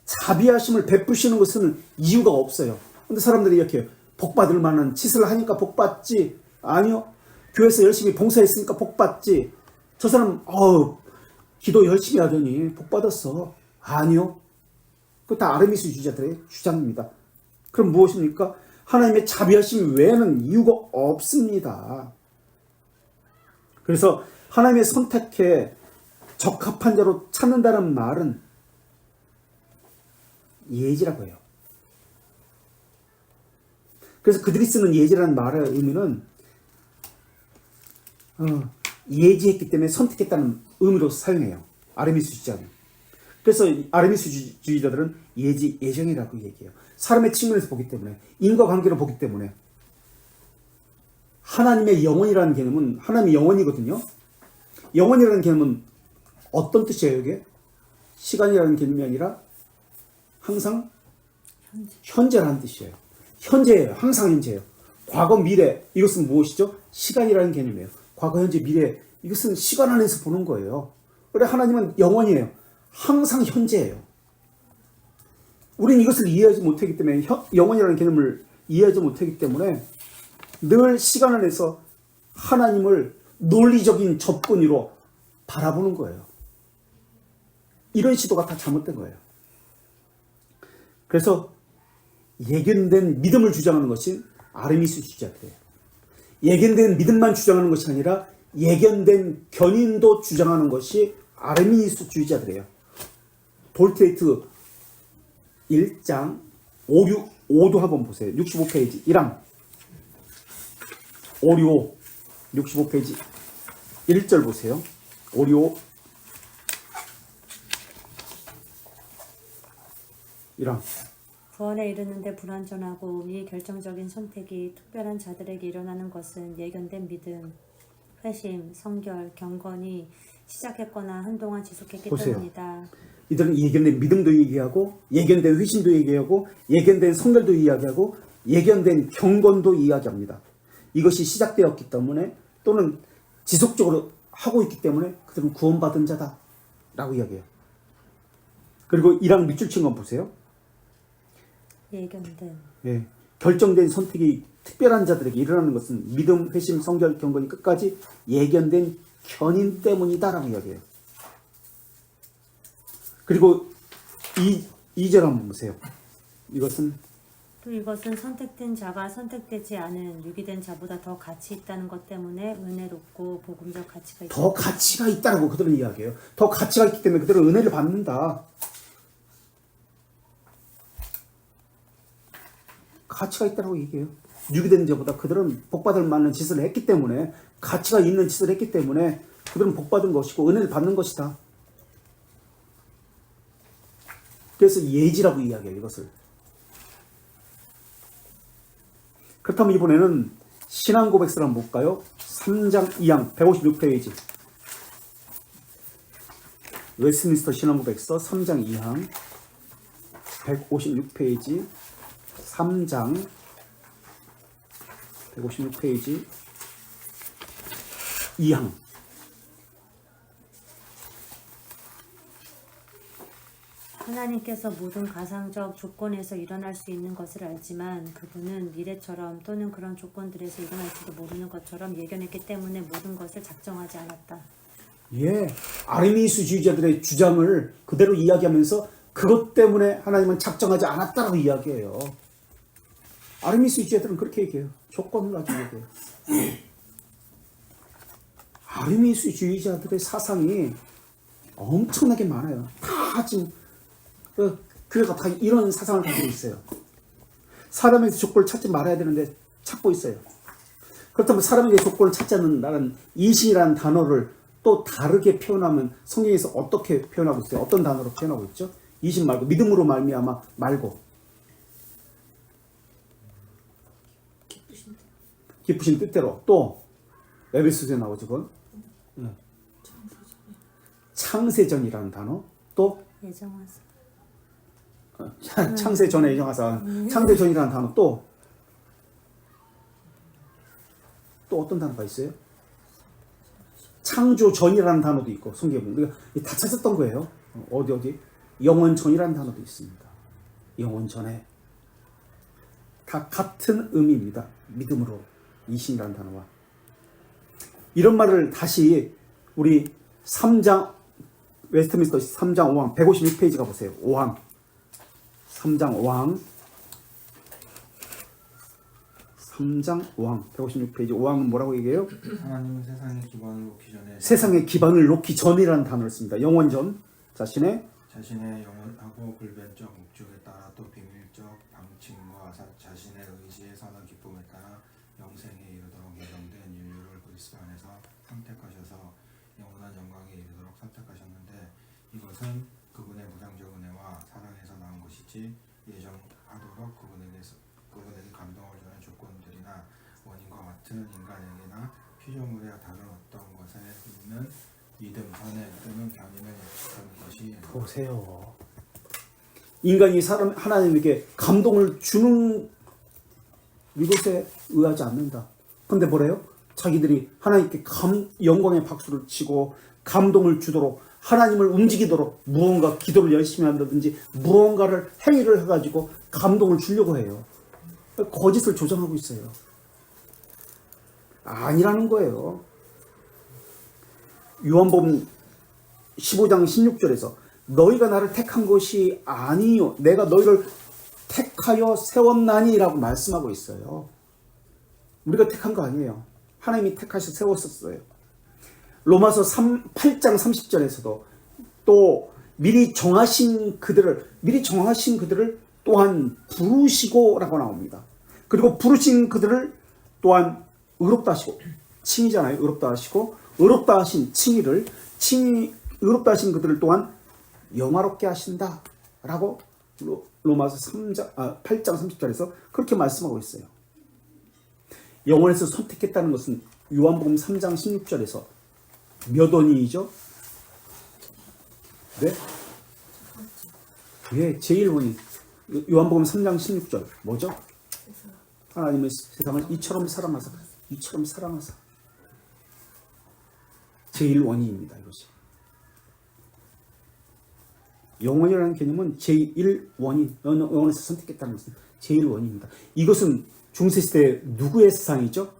자비하심을 베푸시는 것은 이유가 없어요. 근데 사람들이 이렇게 복받을 만한 짓을 하니까 복받지. 아니요. 교회에서 열심히 봉사했으니까 복받지. 저 사람 기도 열심히 하더니 복받았어. 아니요. 그거 다 아르미스주의자들의 주장입니다. 그럼 무엇입니까? 하나님의 자비하심 외에는 이유가 없습니다. 그래서 하나님의 선택에 적합한 자로 찾는다는 말은 예지라고 해요. 그래서 그들이 쓰는 예지라는 말의 의미는 예지했기 때문에 선택했다는 의미로 사용해요. 아르미스주의자는. 그래서 아르미스주의자들은 예지, 예정이라고 얘기해요. 사람의 측면에서 보기 때문에, 인과관계로 보기 때문에. 하나님의 영원이라는 개념은 하나님의 영원이거든요. 영원이라는 개념은 어떤 뜻이에요, 이게? 시간이라는 개념이 아니라 항상 현재라는 뜻이에요. 현재예요. 항상 현재예요. 과거, 미래, 이것은 무엇이죠? 시간이라는 개념이에요. 과거, 현재, 미래, 이것은 시간 안에서 보는 거예요. 그래, 하나님은 영원이에요. 항상 현재예요. 우리는 이것을 이해하지 못하기 때문에, 영원이라는 개념을 이해하지 못하기 때문에 늘 시간 안에서 하나님을 논리적인 접근으로 바라보는 거예요. 이런 시도가 다 잘못된 거예요. 그래서 예견된 믿음을 주장하는 것이 아르미스주의자들이에요. 예견된 믿음만 주장하는 것이 아니라 예견된 견인도 주장하는 것이 아르미니스주의자들이에요. 볼트레이트 1장 565도 한번 보세요. 65페이지 1항 565 65페이지 1절 보세요. 565 1항 구원에 이르는데 불완전하고 미결정적인 선택이 특별한 자들에게 일어나는 것은 예견된 믿음, 회심, 성결, 경건이 시작했거나 한동안 지속했기 보세요. 때문이다. 이들은 예견된 믿음도 얘기하고 예견된 회심도 얘기하고 예견된 성결도 이야기하고 예견된 경건도 이야기합니다. 이것이 시작되었기 때문에 또는 지속적으로 하고 있기 때문에 그들은 구원받은 자다라고 이야기해요. 그리고 1항 밑줄 친 건 보세요. 예견된. 예, 결정된 선택이 특별한 자들에게 일어나는 것은 믿음, 회심, 성결, 경건이 끝까지 예견된 견인 때문이다라고 이야기해요. 그리고 2절 한번 보세요. 이것은 또 이것은 선택된 자가 선택되지 않은 유기된 자보다 더 가치 있다는 것 때문에 은혜롭고 복음적 가치가 있다. 더 가치가 있다라고 그들은 이야기해요. 더 가치가 있기 때문에 그들은 은혜를 받는다. 가치가 있다라고 얘기해요. 유기된 자보다 그들은 복받을 만한 짓을 했기 때문에, 가치가 있는 짓을 했기 때문에 그들은 복받은 것이고 은혜를 받는 것이다. 그래서 예지라고 이야기해요, 이것을. 그렇다면 이번에는 신앙 고백서를 한번 볼까요? 3장 2항 156페이지. 웨스트민스터 신앙 고백서 3장 2항 156페이지. 3장 156페이지 2항. 하나님께서 모든 가상적 조건에서 일어날 수 있는 것을 알지만 그분은 미래처럼 또는 그런 조건들에서 일어날지도 모르는 것처럼 예견했기 때문에 모든 것을 작정하지 않았다. 예, 아르미스주의자들의 주장을 그대로 이야기하면서 그것 때문에 하나님은 작정하지 않았다라고 이야기해요. 아르미스주의자들은 그렇게 얘기해요. 조건을 가지고 얘기해요. 아르미스주의자들의 사상이 엄청나게 많아요. 다 지금 교회가 다 이런 사상을 가지고 있어요. 사람에게 조건을 찾지 말아야 되는데 찾고 있어요. 그렇다면 사람에게 조건을 찾지 않는다는 이신이라는 단어를 또 다르게 표현하면 성경에서 어떻게 표현하고 있어요? 어떤 단어로 표현하고 있죠? 이신 말고 믿음으로 말미암아 말고 기쁘신 뜻대로. 또 에베소서에 나오죠. 그건 창세전이라는 단어. 또 예정하사. 창세전에 예정하사. 창세전이라는 단어. 또 어떤 단어가 있어요? 창조전이라는 단어도 있고, 성경에 보면 우리가 다 찾았던 거예요. 어디 영원전이라는 단어도 있습니다. 영원전에 다 같은 의미입니다. 믿음으로 이신이라는 단어와. 이런 말을 다시 우리 3장 웨스트민스터 3장 5항 156페이지 가보세요. 5항 3장 5항 156페이지 5항은 뭐라고 얘기해요? 하나님은 세상의 기반을 놓기 전에 세상의 기반을 놓기 전이라는 단어를 씁니다. 영원전. 자신의 영원하고 불변적 목적에 따라 또 비밀적 방침과 자신의 의지의 선한 기쁨에 따라 영생에 이르도록 예정된 인류를 그리스도 안에서 선택하셔서 영원한 영광에 이르도록 선택하셨는데 이것은 그분의 무상적 은혜와 사랑에서 나온 것이지 예정하도록 그분에게 감동을 주는 조건들이나 원인과 같은 인간에게나 피조물에 다른 어떤 것에 있는 믿음, 선행 또는 변임을 예측하는 것이 보세요. 인간이 하나님에게 감동을 주는 이것에 의하지 않는다. 근데 뭐래요? 자기들이 하나님께 영광의 박수를 치고 감동을 주도록 하나님을 움직이도록 무언가 기도를 열심히 한다든지 무언가를 행위를 해가지고 감동을 주려고 해요. 거짓을 조장하고 있어요. 아니라는 거예요. 요한복음 15장 16절에서 너희가 나를 택한 것이 아니요 내가 너희를 택하여 세웠나니 라고 말씀하고 있어요. 우리가 택한 거 아니에요. 하나님이 택하셔서 세웠었어요. 로마서 8장 30절에서도 또 미리 정하신 그들을 또한 부르시고 라고 나옵니다. 그리고 부르신 그들을 또한 의롭다 하시고, 칭이잖아요. 의롭다 하시고 의롭다 하신 의롭다 하신 그들을 또한 영화롭게 하신다 라고 로마서 8장 30절에서 그렇게 말씀하고 있어요. 영원에서 선택했다는 것은 요한복음 3장 16절에서 몇 원이죠? 네? 예, 제1원이 요한복음 3장 16절 뭐죠? 하나님은 세상을 이처럼 사랑하사 제1원인입니다. 이것이 영원이라는 개념은 제1원인, 영원에서 선택했다는 것은 제1원인입니다. 이것은 중세시대 누구의 사상이죠?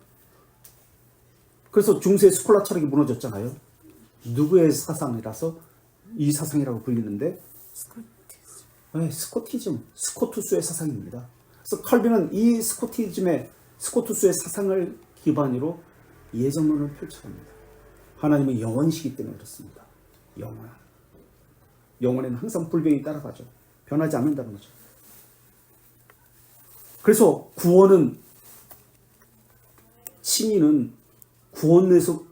그래서 중세 스콜라 철학이 무너졌잖아요. 누구의 사상이라서 이 사상이라고 불리는데 스코티즘, 스코투스의 사상입니다. 그래서 칼빈은 이 스코투스의 사상을 기반으로 예정론을 펼쳐갑니다. 하나님은 영원이시기 때문에 그렇습니다. 영원에는 항상 불변이 따라가죠. 변하지 않는다는 거죠. 그래서 구원은 신인은 구원론에서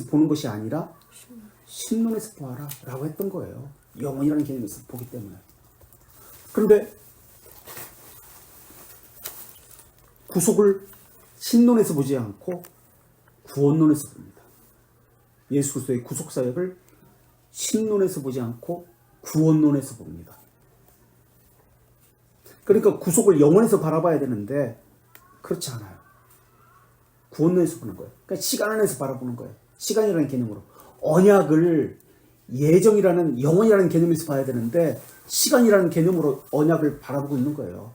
보는 것이 아니라 신론에서 보아라 라고 했던 거예요. 영혼이라는 개념에서 보기 때문에. 그런데 구속을 신론에서 보지 않고 구원론에서 봅니다. 예수 그리스도의 구속 사역을 신론에서 보지 않고 구원론에서 봅니다. 그러니까 구속을 영원에서 바라봐야 되는데 그렇지 않아요. 구원론에서 보는 거예요. 그러니까 시간 안에서 바라보는 거예요. 시간이라는 개념으로. 언약을 예정이라는 영원이라는 개념에서 봐야 되는데 시간이라는 개념으로 언약을 바라보고 있는 거예요.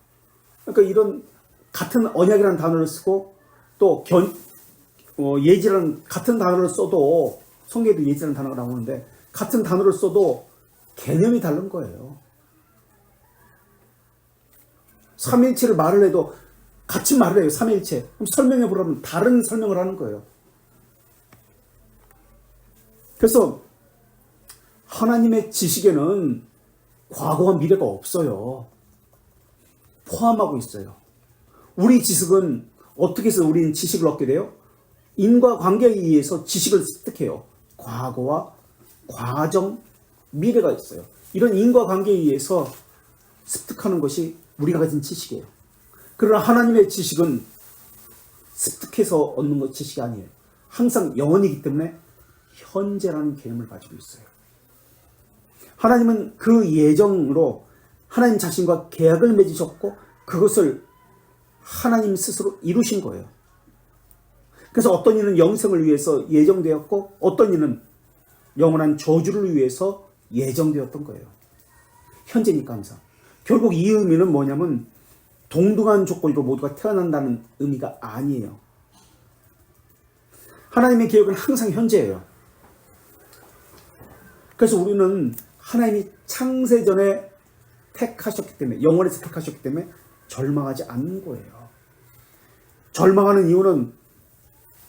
그러니까 이런 같은 언약이라는 단어를 쓰고 또 예지라는 같은 단어를 써도 성경에도 예지라는 단어가 나오는데 같은 단어를 써도 개념이 다른 거예요. 삼위일체를 말을 해도 같이 말을 해요. 삼위일체. 그럼 설명해 보라면 다른 설명을 하는 거예요. 그래서 하나님의 지식에는 과거와 미래가 없어요. 포함하고 있어요. 우리 지식은 어떻게 해서 우리는 지식을 얻게 돼요? 인과관계에 의해서 지식을 습득해요. 과거와 과정, 미래가 있어요. 이런 인과관계에 의해서 습득하는 것이 우리가 가진 지식이에요. 그러나 하나님의 지식은 습득해서 얻는 것 지식이 아니에요. 항상 영원이기 때문에 현재라는 개념을 가지고 있어요. 하나님은 그 예정으로 하나님 자신과 계약을 맺으셨고 그것을 하나님 스스로 이루신 거예요. 그래서 어떤 이는 영생을 위해서 예정되었고 어떤 이는 영원한 저주를 위해서 예정되었던 거예요. 현재니까 항상. 결국 이 의미는 뭐냐면 동등한 조건으로 모두가 태어난다는 의미가 아니에요. 하나님의 계획은 항상 현재예요. 그래서 우리는 하나님이 창세전에 택하셨기 때문에 영원에서 택하셨기 때문에 절망하지 않는 거예요. 절망하는 이유는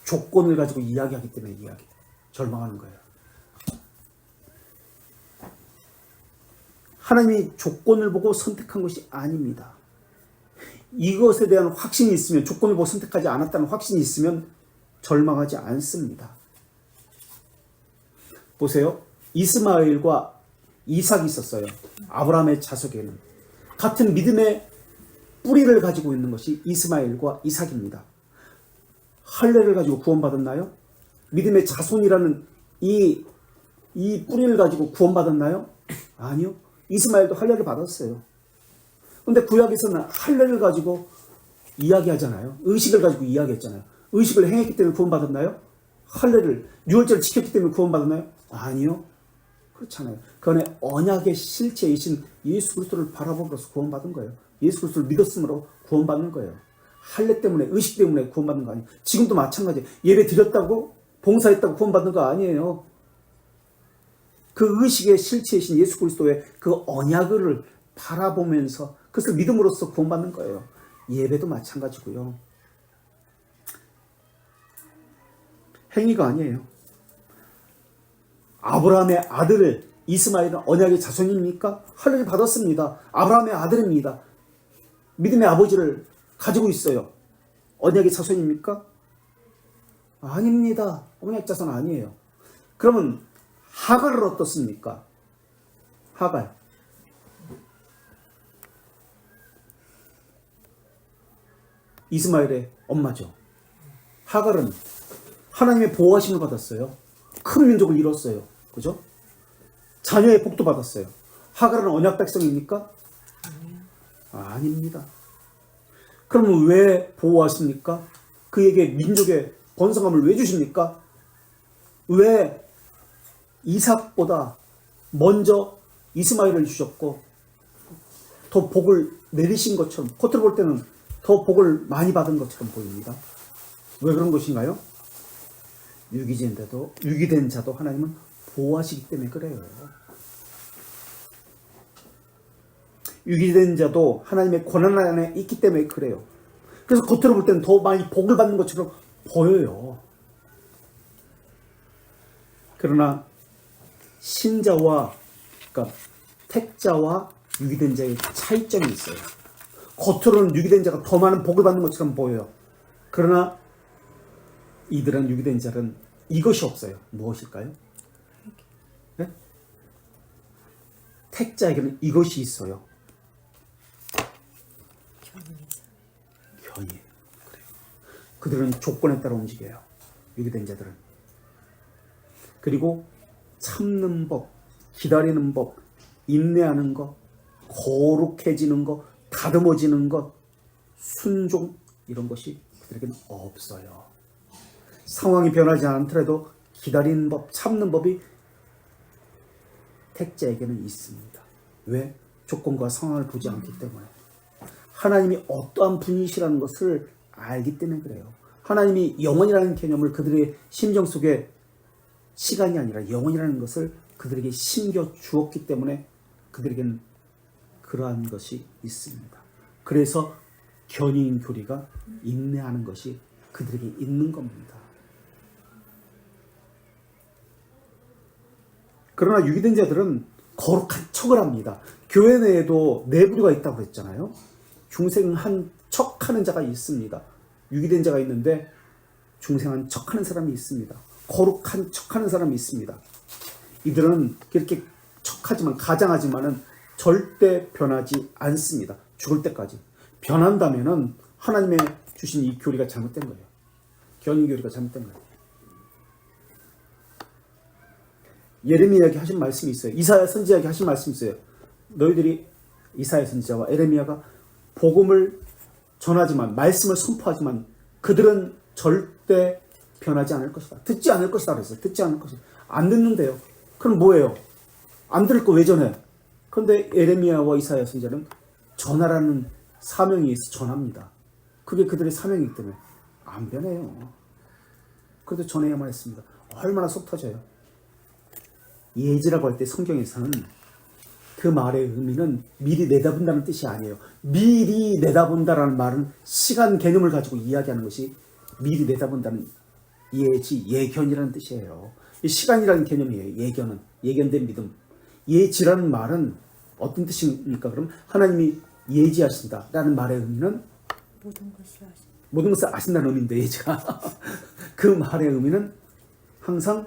조건을 가지고 이야기하기 때문에 절망하는 거예요. 하나님이 조건을 보고 선택한 것이 아닙니다. 이것에 대한 확신이 있으면 조건을 보고 선택하지 않았다는 확신이 있으면 절망하지 않습니다. 보세요. 이스마엘과 이삭이 있었어요. 아브라함의 자손에는. 같은 믿음의 뿌리를 가지고 있는 것이 이스마엘과 이삭입니다. 할례를 가지고 구원받았나요? 믿음의 자손이라는 이 뿌리를 가지고 구원받았나요? 아니요. 이스마엘도 할례를 받았어요. 근데 구약에서는 할례를 가지고 이야기하잖아요. 의식을 가지고 이야기했잖아요. 의식을 행했기 때문에 구원받았나요? 할례를 유월절을 지켰기 때문에 구원받았나요? 아니요. 그렇잖아요. 그 안에 언약의 실체이신 예수 그리스도를 바라보면서 구원받은 거예요. 예수 그리스도를 믿었으므로 구원받는 거예요. 할례 때문에 의식 때문에 구원받는 거 아니에요. 지금도 마찬가지예요. 예배 드렸다고 봉사했다고 구원받는 거 아니에요. 그 의식의 실체이신 예수 그리스도의 그 언약을 바라보면서 그것을 믿음으로써 구원받는 거예요. 예배도 마찬가지고요. 행위가 아니에요. 아브라함의 아들 이스마엘은 언약의 자손입니까? 할례를 받았습니다. 아브라함의 아들입니다. 믿음의 아버지를 가지고 있어요. 언약의 자손입니까? 아닙니다. 언약 자손 아니에요. 그러면 하갈을 어떻습니까? 하갈. 이스마엘의 엄마죠. 하갈은 하나님의 보호하심을 받았어요. 큰 민족을 이뤘어요. 그죠? 자녀의 복도 받았어요. 하갈은 언약 백성입니까? 아닙니다. 그러면 왜 보호하십니까? 그에게 민족의 번성함을 왜 주십니까? 왜 이삭보다 먼저 이스마엘을 주셨고 더 복을 내리신 것처럼 겉으로 볼 때는 더 복을 많이 받은 것처럼 보입니다. 왜 그런 것인가요? 유기된 자도 하나님은 보호하시기 때문에 그래요. 유기된 자도 하나님의 권한 안에 있기 때문에 그래요. 그래서 겉으로 볼 때는 더 많이 복을 받는 것처럼 보여요. 그러나 신자와 그러니까 택자와 유기된 자의 차이점이 있어요. 겉으로는 유기된 자가 더 많은 복을 받는 것처럼 보여요. 그러나 이들은 유기된 자들은 이것이 없어요. 무엇일까요? 네? 택자에게는 이것이 있어요. 견이. 그래요. 그들은 조건에 따라 움직여요. 유기된 자들은. 그리고 참는 법, 기다리는 법, 인내하는 것, 거룩해지는 것, 다듬어지는 것, 순종 이런 것이 그들에게는 없어요. 상황이 변하지 않더라도 기다리는 법, 참는 법이 택자에게는 있습니다. 왜? 조건과 상황을 보지 않기 때문에. 하나님이 어떠한 분이시라는 것을 알기 때문에 그래요. 하나님이 영원이라는 개념을 그들의 심정 속에 시간이 아니라 영원이라는 것을 그들에게 심겨 주었기 때문에 그들에게는 그러한 것이 있습니다. 그래서 견인 교리가 인내하는 것이 그들에게 있는 겁니다. 그러나 유기된 자들은 거룩한 척을 합니다. 교회 내에도 네 부류가 있다고 그랬잖아요. 중생한 척하는 자가 있습니다. 유기된 자가 있는데 중생한 척하는 사람이 있습니다. 거룩한 척하는 사람이 있습니다. 이들은 그렇게 척하지만 가장하지만은 절대 변하지 않습니다. 죽을 때까지. 변한다면은 하나님의 주신 이 교리가 잘못된 거예요. 견인 교리가 잘못된 거예요. 예레미야에게 하신 말씀이 있어요. 이사야 선지자에게 하신 말씀이 있어요. 너희들이 이사야 선지자와 에레미야가 복음을 전하지만 말씀을 선포하지만 그들은 절대 변하지 않을 것이다. 듣지 않을 것이다 그랬어요. 듣지 않을 것이다. 안 듣는데요. 그럼 뭐예요? 안 들을 거 왜 전해? 그런데 에레미야와 이사야 선지자는 전하라는 사명이 있어 전합니다. 그게 그들의 사명이기 때문에 안 변해요. 그래도 전해야만 했습니다. 얼마나 속 터져요. 예지라고 할 때 성경에서는 그 말의 의미는 미리 내다본다는 뜻이 아니에요. 미리 내다본다라는 말은 시간 개념을 가지고 이야기하는 것이 미리 내다본다는 예지, 예견이라는 뜻이에요. 이 시간이라는 개념이에요. 예견은. 예견된 믿음. 예지라는 말은 어떤 뜻입니까? 그럼 하나님이 예지하신다라는 말의 의미는 모든 것을 아신다는 의미인데 예지가 그 말의 의미는 항상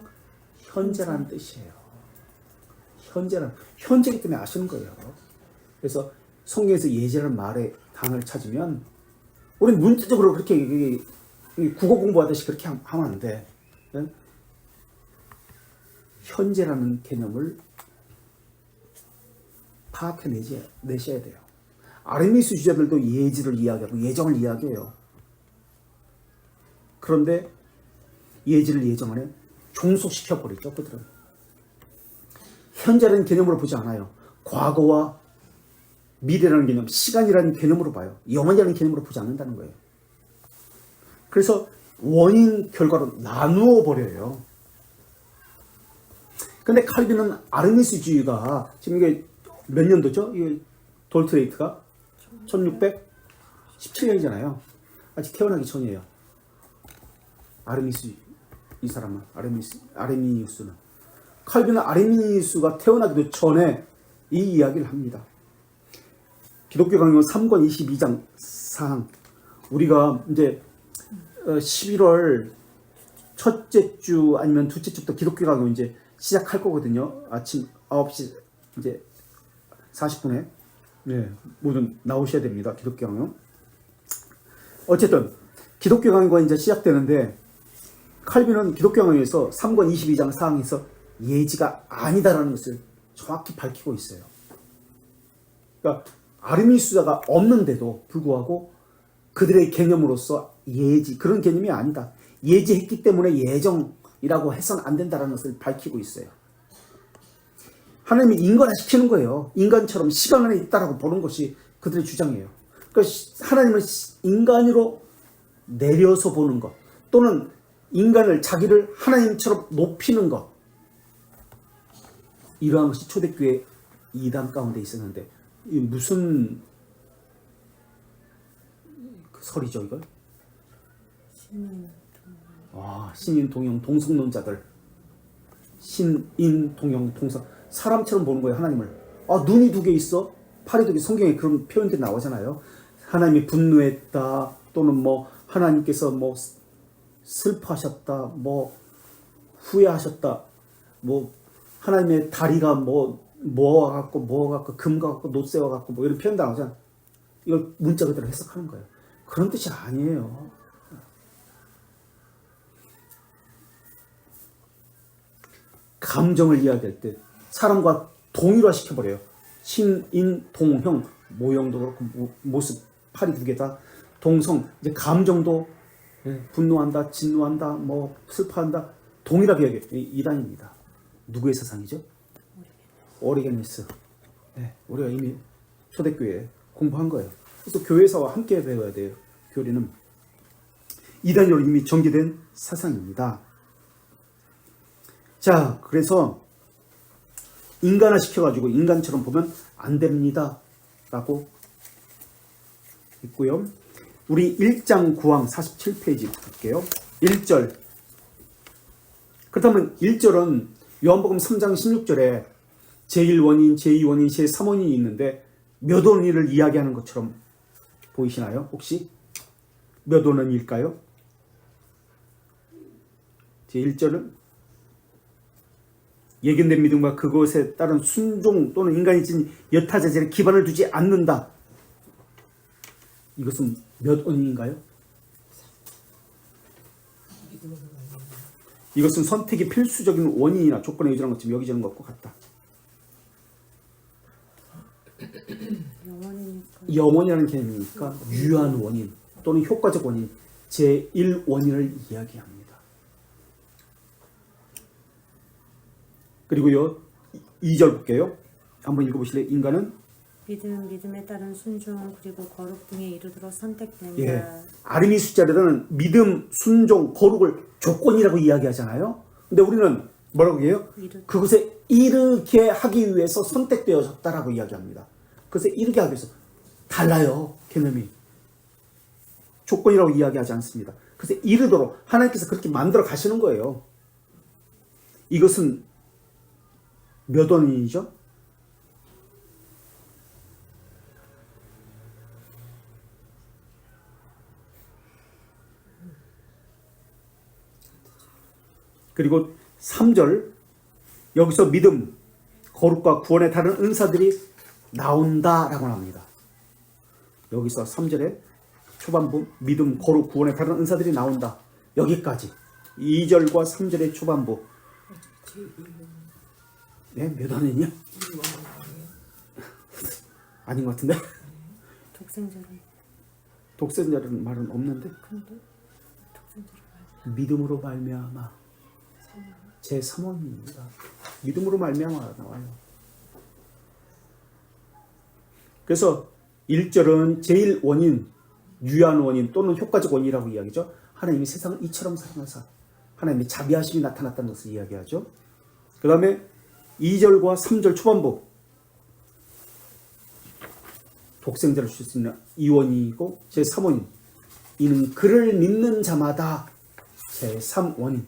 현재라는 뜻이에요. 현재이기 때문에 아시는 거예요. 그래서 성경에서 예지라는 말의 단어를 찾으면 우리는 문자적으로 그렇게 국어 공부하듯이 그렇게 하면 안 돼. 현재라는 개념을 파악해내셔야 돼요. 아르미스 주자들도 예지를 이야기하고 예정을 이야기해요. 그런데 예지를 예정 안에 종속시켜버리죠. 그들은. 현재라는 개념으로 보지 않아요. 과거와 미래라는 개념, 시간이라는 개념으로 봐요. 영원이라는 개념으로 보지 않는다는 거예요. 그래서 원인, 결과로 나누어 버려요. 근데 칼빈은 아르미스주의가 지금 이게 몇 년도죠? 이 돌트레이트가 1617년이잖아요. 아직 태어나기 전이에요. 아르미스 이 사람은 아르미니우스는 칼빈은 아르미니우스가 태어나기도 전에 이 이야기를 합니다. 기독교 강론 3권 22장 사항. 우리가 이제 11월 첫째 주 아니면 둘째 주부터 기독교 강론 이제 시작할 거거든요. 아침 9시 이제 40분에 네, 모두 나오셔야 됩니다. 기독교 강론. 어쨌든 기독교 강론과 이제 시작되는데 칼빈은 기독교 강론에서 3권 22장 사항에서 예지가 아니다라는 것을 정확히 밝히고 있어요. 그러니까 아르미스자가 없는데도 불구하고 그들의 개념으로서 예지 그런 개념이 아니다. 예지했기 때문에 예정이라고 해서는 안 된다는 것을 밝히고 있어요. 하나님이 인간화시키는 거예요. 인간처럼 시간 안에 있다라고 보는 것이 그들의 주장이에요. 그러니까 하나님을 인간으로 내려서 보는 것 또는 인간을 자기를 하나님처럼 높이는 것 이러한 것이 초대교회 이단 가운데 있었는데 이 무슨 설이죠 이걸? 신인 동영 동성론자들 신인 동영 동성 사람처럼 보는 거예요 하나님을. 눈이 두 개 있어 팔이 두 개 성경에 그런 표현들이 나오잖아요. 하나님이 분노했다 또는 뭐 하나님께서 뭐 슬퍼하셨다, 뭐 후회하셨다, 뭐 하나님의 다리가 뭐와 같고 금과 같고 노쇠와 같고 뭐 이런 표현 나오잖아. 이걸 문자 그대로 해석하는 거예요. 그런 뜻이 아니에요. 감정을 이야기할 때 사람과 동일화 시켜버려요. 신인동형, 모형도 그렇고 모습, 팔이 두 개다. 동성, 이제 감정도 분노한다, 진노한다, 뭐 슬퍼한다, 동일하게 여겨요. 이단입니다. 누구의 사상이죠? 오리게니스. 우리가 이미 초대교회에 공부한 거예요. 그래서 교회사와 함께 배워야 돼요. 교리는 이단으로 이미 전개된 사상입니다. 자, 그래서 인간화 시켜가지고 인간처럼 보면 안 됩니다 라고 있고요. 우리 1장 9항 47페이지 볼게요. 1절. 그렇다면 1절은 요한복음 3장 16절에 제1원인, 제2원인, 제3원인이 있는데 몇 원인을 이야기하는 것처럼 보이시나요? 혹시 몇 원인일까요? 제1절은 예견된 믿음과 그것에 따른 순종 또는 인간이 진 여타자질에 기반을 두지 않는다. 이것은 몇 원인인가요? 이것은 선택이 필수적인 원인이나 조건에 의존한 것처럼 여기지는 것과 같다. 영원이라는 개념이니까 유한 원인 또는 효과적 원인, 제1원인을 이야기합니다. 그리고요 2절 볼게요. 한번 읽어보실래요? 인간은 믿음에 따른 순종 그리고 거룩 등에 이르도록 선택된다. 예, 아르미 숫자들은 믿음, 순종, 거룩을 조건이라고 이야기하잖아요. 근데 우리는 뭐라고 해요? 그것에 이르게 하기 위해서 선택되어졌다라고 이야기합니다. 그것에 이르게 하기 위해서 달라요. 개념이. 조건이라고 이야기하지 않습니다. 그것에 이르도록 하나님께서 그렇게 만들어 가시는 거예요. 이것은 몇 원인이죠? 그리고 3절 여기서 믿음, 거룩과 구원의 다른 은사들이 나온다라고 합니다. 여기서 3절에 초반부 믿음, 거룩, 구원의 다른 은사들이 나온다. 여기까지 2절과 3절의 초반부. 네? 몇 원이냐? 아닌 것 같은데? 독생자라는 말은 없는데? 믿음으로 말미암아 제3원입니다. 믿음으로 말미암아 나와요. 그래서 1절은 제일 원인, 유한 원인 또는 효과적 원인이라고 이야기죠. 하나님이 세상을 이처럼 사랑하사 하나님의 자비하심이 나타났다는 것을 이야기하죠. 그 다음에 2절과 3절 초반부 독생자를 줄 수 있는 이원이고 제3원인 이는 그를 믿는 자마다 제3원인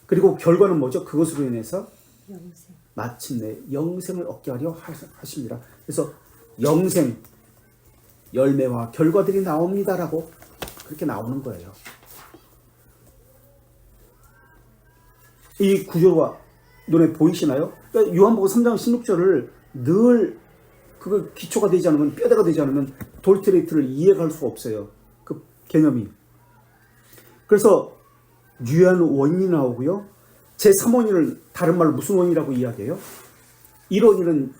그리고 결과는 뭐죠? 그것으로 인해서 영생. 마침내 영생을 얻게 하려 하십니다. 그래서 영생, 열매와 결과들이 나옵니다라고 그렇게 나오는 거예요. 이 구조가 눈에 보이시나요? 그러니까 요한복음 3장 16절을 늘 그거 기초가 되지 않으면 뼈대가 되지 않으면 돌트레이트를 이해할 수가 없어요. 그 개념이. 그래서 유한 원인이 나오고요. 제3원인을 다른 말로 무슨 원이라고 이야기해요? 1원인은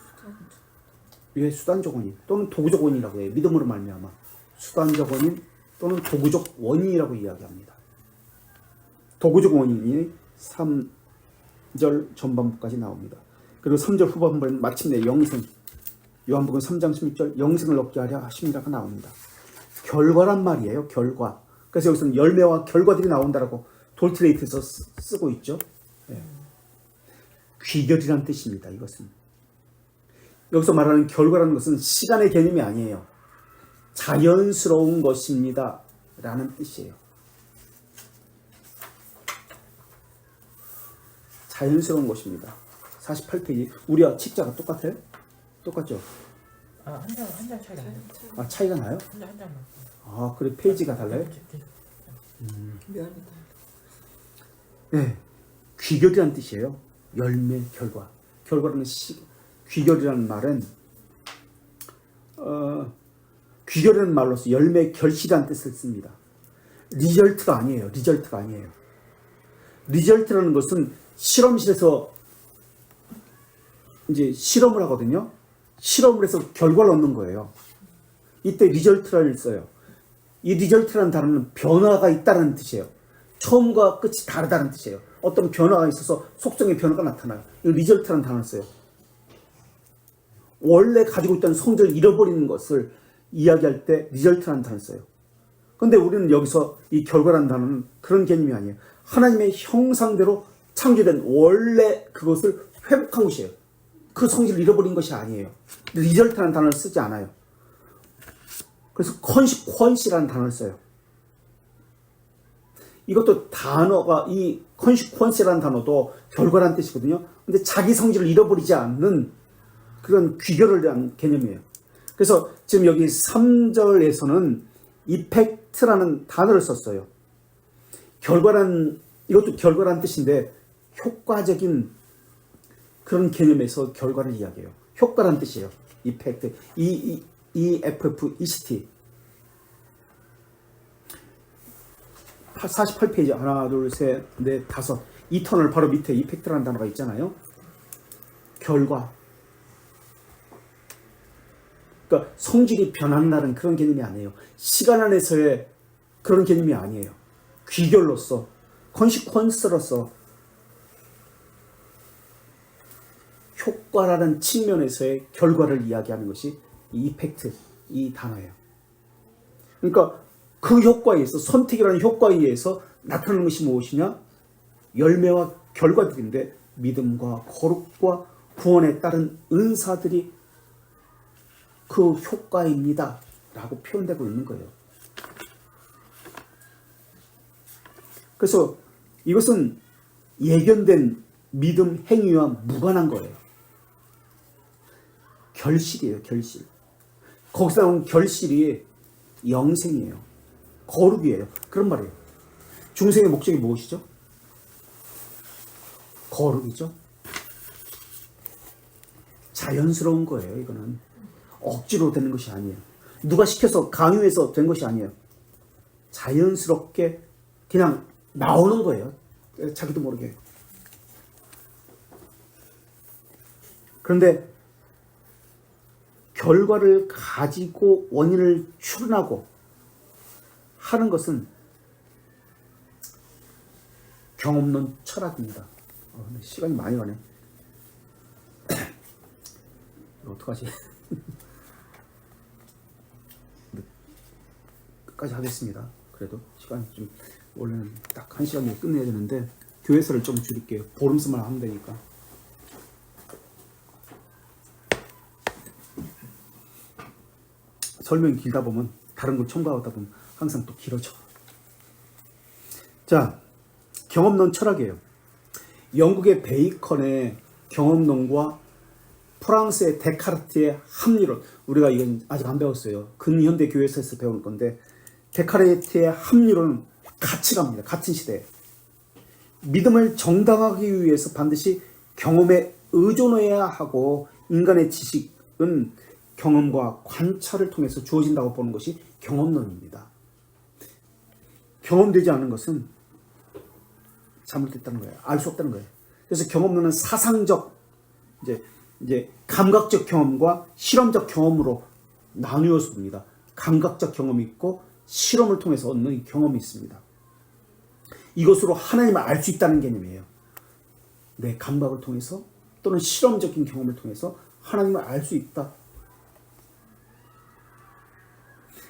수단적 원인 또는 도구적 원인이라고 해요. 믿음으로 말미암아 수단적 원인 또는 도구적 원인이라고 이야기합니다. 도구적 원인이 3절 전반부까지 나옵니다. 그리고 3절 후반부는 마침내 영생, 요한복음 3장 16절 영생을 얻게 하려 하십니다가 나옵니다. 결과란 말이에요. 결과. 그래서 여기서는 열매와 결과들이 나온다라고 돌트레이트에서 쓰고 있죠. 네. 귀결이란 뜻입니다. 이것은 여기서 말하는 결과라는 것은 시간의 개념이 아니에요. 자연스러운 것입니다 라는 뜻이에요. 자연스러운 것입니다. 48페이지. 우리와 책자가 똑같아요? 똑같죠? 한 장 차이가 나요. 아, 차이가 나요? 한 장만. 아, 그래 페이지가 달라요? 면이 다 네, 귀결이라는 뜻이에요. 열매, 결과. 결과라는 귀결이라는 말은 귀결이라는 말로서 열매, 결실이라는 뜻을 씁니다. 리절트가 아니에요. 리절트가 아니에요. 리절트라는 것은 실험실에서 이제 실험을 하거든요. 실험을 해서 결과를 얻는 거예요. 이때 리절트를 써요. 이 리절트라는 단어는 변화가 있다는 뜻이에요. 처음과 끝이 다르다는 뜻이에요. 어떤 변화가 있어서 속성의 변화가 나타나요. 이 리절트라는 단어를 써요. 원래 가지고 있던 성질을 잃어버리는 것을 이야기할 때 리절트라는 단어를 써요. 근데 우리는 여기서 이 결과라는 단어는 그런 개념이 아니에요. 하나님의 형상대로 창조된 원래 그것을 회복한 것이에요. 그 성질을 잃어버린 것이 아니에요. 리절트라는 단어를 쓰지 않아요. 그래서 컨시퀀시라는 단어를 써요. 이것도 단어가 이 컨시퀀시라는 단어도 결과라는 뜻이거든요. 근데 자기 성질을 잃어버리지 않는 그런 귀결을 위한 개념이에요. 그래서 지금 여기 3절에서는 이펙트라는 단어를 썼어요. 이것도 결과라는 뜻인데 효과적인 그런 개념에서 결과를 이야기해요. 효과라는 뜻이에요. 이펙트. EFFECT. 48페이지 하나, 둘, 셋, 넷, 다섯. 이터널 바로 밑에 이펙트라는 단어가 있잖아요. 결과. 그러니까 성질이 변한다는 그런 개념이 아니에요. 시간 안에서의 그런 개념이 아니에요. 귀결로서, 컨시퀀스로서 효과라는 측면에서의 결과를 이야기하는 것이 이 이펙트, 이 단어예요. 그러니까 그 효과에 의해서, 선택이라는 효과에 의해서 나타나는 것이 무엇이냐? 열매와 결과들인데 믿음과 거룩과 구원에 따른 은사들이 그 효과입니다 라고 표현되고 있는 거예요. 그래서 이것은 예견된 믿음 행위와 무관한 거예요. 결실이에요. 결실. 거기서 나온 결실이 영생이에요. 거룩이에요. 그런 말이에요. 중생의 목적이 무엇이죠? 거룩이죠. 자연스러운 거예요. 이거는 억지로 되는 것이 아니에요. 누가 시켜서 강요해서 된 것이 아니에요. 자연스럽게 그냥 나오는 거예요. 자기도 모르게. 그런데 결과를 가지고 원인을 추론하고 하는 것은 경험론 철학입니다. 시간이 많이 가네. 어떡하지? 끝까지 하겠습니다. 그래도 시간이 좀 원래는 딱 1시간에 끝내야 되는데 교회서를 좀 줄일게요. 보름수만 하면 되니까. 설명이 길다 보면 다른 걸 첨가하다 보면 항상 또 길어져. 자, 경험론 철학이에요. 영국의 베이컨의 경험론과 프랑스의 데카르트의 합리론. 우리가 이건 아직 안 배웠어요. 근현대 교회에서 배울 건데 데카르트의 합리론은 같이 갑니다. 같은 시대에. 믿음을 정당하기 위해서 반드시 경험에 의존해야 하고 인간의 지식은 경험과 관찰을 통해서 주어진다고 보는 것이 경험론입니다. 경험되지 않은 것은 잘못됐다는 거예요. 알 수 없다는 거예요. 그래서 경험론은 사상적, 이제 감각적 경험과 실험적 경험으로 나누어서 봅니다. 감각적 경험이 있고 실험을 통해서 얻는 경험이 있습니다. 이것으로 하나님을 알 수 있다는 개념이에요. 내 감각을 통해서 또는 실험적인 경험을 통해서 하나님을 알 수 있다.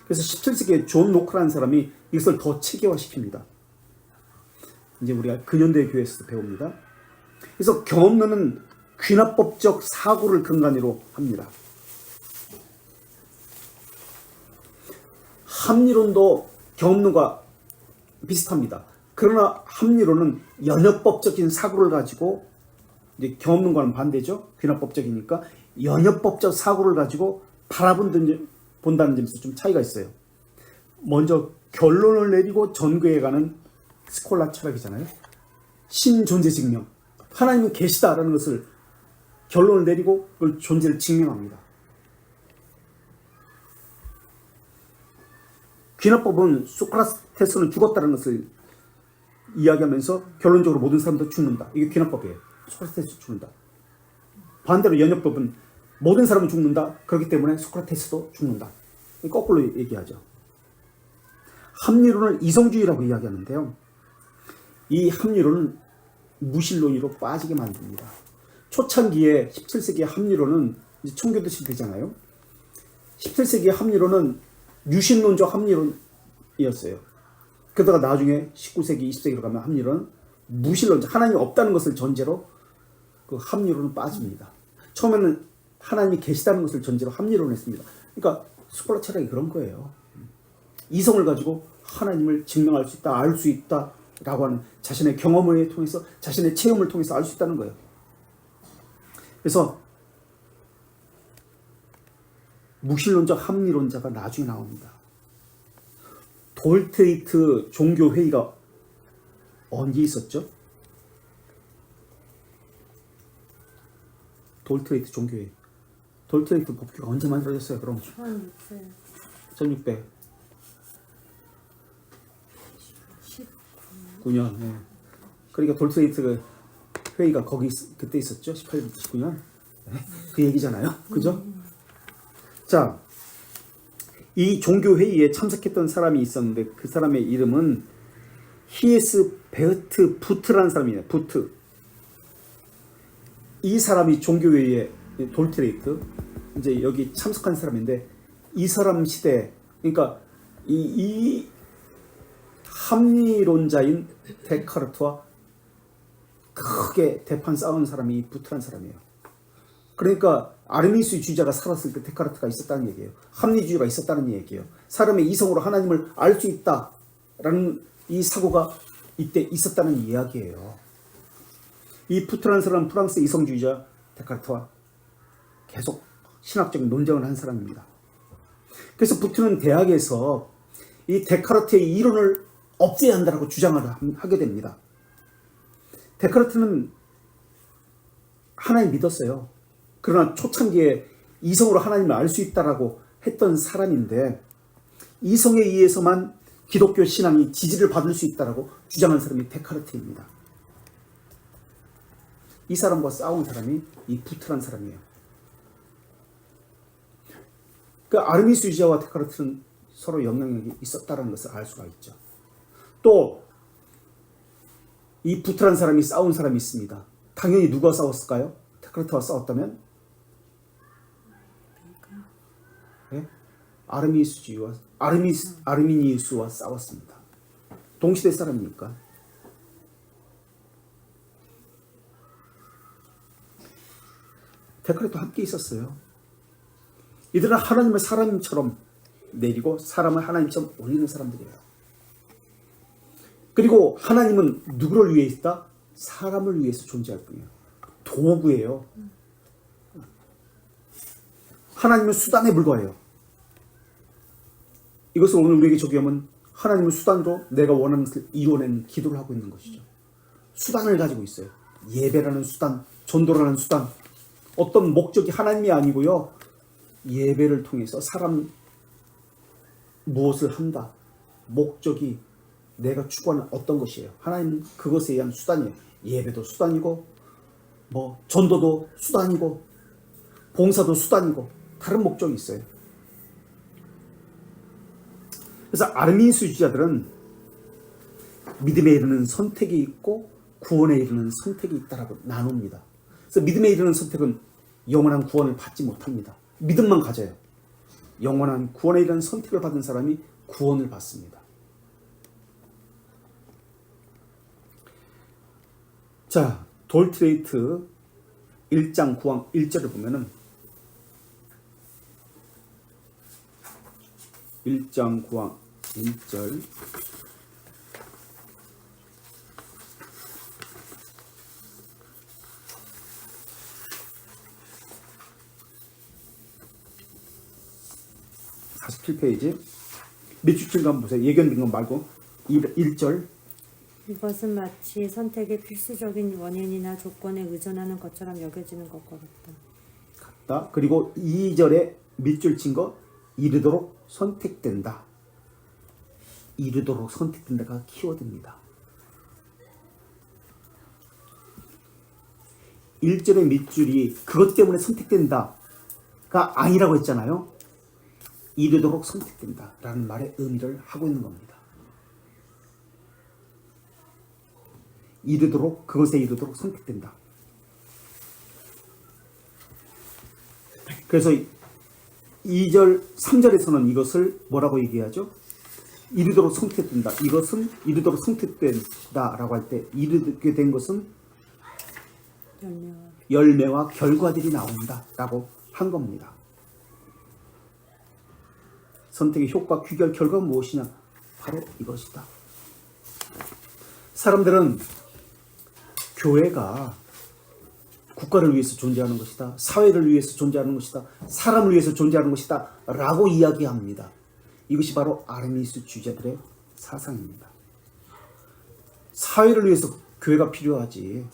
그래서 17세기에 존 노크라는 사람이 이것을 더 체계화시킵니다. 이제 우리가 근현대 교회에서 배웁니다. 그래서 경험론은 귀납법적 사고를 근간으로 합니다. 합리론도 경험론과 비슷합니다. 그러나 합리론은 연역법적인 사고를 가지고, 이제 경험론과는 반대죠. 귀납법적이니까 연역법적 사고를 가지고 본다는 점에서 좀 차이가 있어요. 먼저 결론을 내리고 전개해 가는 스콜라 철학이잖아요. 신존재 증명. 하나님은 계시다라는 것을 결론을 내리고 그 존재를 증명합니다. 귀납법은 소크라테스는 죽었다는 것을 이야기하면서 결론적으로 모든 사람도 죽는다. 이게 귀납법이에요. 소크라테스 죽는다. 반대로 연역법은 모든 사람은 죽는다. 그렇기 때문에 소크라테스도 죽는다. 거꾸로 얘기하죠. 합리론을 이성주의라고 이야기하는데요. 이 합리론은 무신론으로 빠지게 만듭니다. 초창기에 17세기의 합리론은 이제 청교도 시대잖아요. 17세기의 합리론은 유신론적 합리론이었어요. 그러다가 나중에 19세기, 20세기로 가면 합리론은 무신론적, 하나님이 없다는 것을 전제로 그 합리론은 빠집니다. 처음에는 하나님이 계시다는 것을 전제로 합리론을 했습니다. 그러니까 스콜라 철학이 그런 거예요. 이성을 가지고 하나님을 증명할 수 있다, 알 수 있다 라고 하는 자신의 경험을 통해서, 자신의 체험을 통해서 알 수 있다는 거예요. 그래서 무신론적 합리론자가 나중에 나옵니다. 돌트레이트 종교회의가 언제 있었죠? 돌트레이트 종교회의. 돌트레이트 법규가 언제 만들어졌어요? 그럼 1600 19년. 네. 그러니까 돌트레이트 회의가 거기 그때 있었죠? 18부터 19년. 네. 그 얘기잖아요. 그죠? 자, 이 종교 회의에 참석했던 사람이 있었는데 그 사람의 이름은 히에스 베흐트 부트라는 사람이에요. 부트. 이 사람이 종교 회의에 돌트레이트 이제 여기 참석한 사람인데 이 사람 시대, 그러니까 이 합리론자인 데카르트와 크게 대판 싸운 사람이 이 부트라는 사람이에요. 그러니까 아르미스주의자가 살았을 때 데카르트가 있었다는 얘기예요. 합리주의가 있었다는 얘기예요. 사람의 이성으로 하나님을 알 수 있다라는 이 사고가 이때 있었다는 이야기예요. 이 부트라는 사람은 프랑스 이성주의자 데카르트와 계속 신학적인 논쟁을 한 사람입니다. 그래서 부트는 대학에서 이 데카르트의 이론을 없애야 한다고 주장을 하게 됩니다. 데카르트는 하나님 믿었어요. 그러나 초창기에 이성으로 하나님을 알 수 있다라고 했던 사람인데 이성에 의해서만 기독교 신앙이 지지를 받을 수 있다라고 주장한 사람이 데카르트입니다. 이 사람과 싸운 사람이 이 부트란 사람이에요. 그 아르미스주의자와 데카르트는 서로 영향력이 있었다는 것을 알 수가 있죠. 또 이 부트란 사람이 싸운 사람이 있습니다. 당연히 누가 싸웠을까요? 데카르트와 싸웠다면 네? 아르미니우스와 싸웠습니다. 동시대 사람이니까. 데카르트와 함께 있었어요. 이들은 하나님을 사람처럼 내리고 사람을 하나님처럼 올리는 사람들이에요. 그리고 하나님은 누구를 위해 있다? 사람을 위해서 존재할 뿐이에요. 도구예요. 하나님은 수단에 불과해요. 이것을 오늘 우리에게 적용하면 하나님은 수단으로 내가 원하는 것을 이루어내는 기도를 하고 있는 것이죠. 수단을 가지고 있어요. 예배라는 수단, 전도라는 수단. 어떤 목적이 하나님이 아니고요. 예배를 통해서 사람 무엇을 한다. 목적이 내가 추구하는 어떤 것이에요. 하나님은 그것에 의한 수단이에요. 예배도 수단이고 전도도 수단이고 봉사도 수단이고 다른 목적이 있어요. 그래서 아르미니스주의자들은 믿음에 이르는 선택이 있고 구원에 이르는 선택이 있다라고 나눕니다. 그래서 믿음에 이르는 선택은 영원한 구원을 받지 못합니다. 믿음만 가져요. 영원한 구원에 이르는 선택을 받은 사람이 구원을 받습니다. 자, 돌트레이트 1장 9항 1절을 보면은 1장 9항 1절 (47페이지) 밑줄 친 거 한번 보세요. 예견된 거 말고 1절 이것은 마치 선택의 필수적인 원인이나 조건에 의존하는 것처럼 여겨지는 것과 같다. 그리고 2절에 밑줄 친 거 이르도록 선택된다. 이르도록 선택된다가 키워드입니다. 1절의 밑줄이 그것 때문에 선택된다가 아니라고 했잖아요. 이르도록 선택된다 라는 말의 의미를 하고 있는 겁니다. 이르도록, 그것에 이르도록 선택된다. 그래서 2절, 3절에서는 이것을 뭐라고 얘기하죠? 이르도록 선택된다. 이것은 이르도록 선택된다 라고 할 때 이르게 된 것은 열매와 결과들이 나온다 라고 한 겁니다. 선택의 효과, 귀결, 결과가 무엇이냐? 바로 이것이다. 사람들은 교회가 국가를 위해서 존재하는 것이다. 사회를 위해서 존재하는 것이다. 사람을 위해서 존재하는 것이다. 라고 이야기합니다. 이것이 바로 아르미스주의자들의 사상입니다. 사회를 위해서 교회가 필요하지.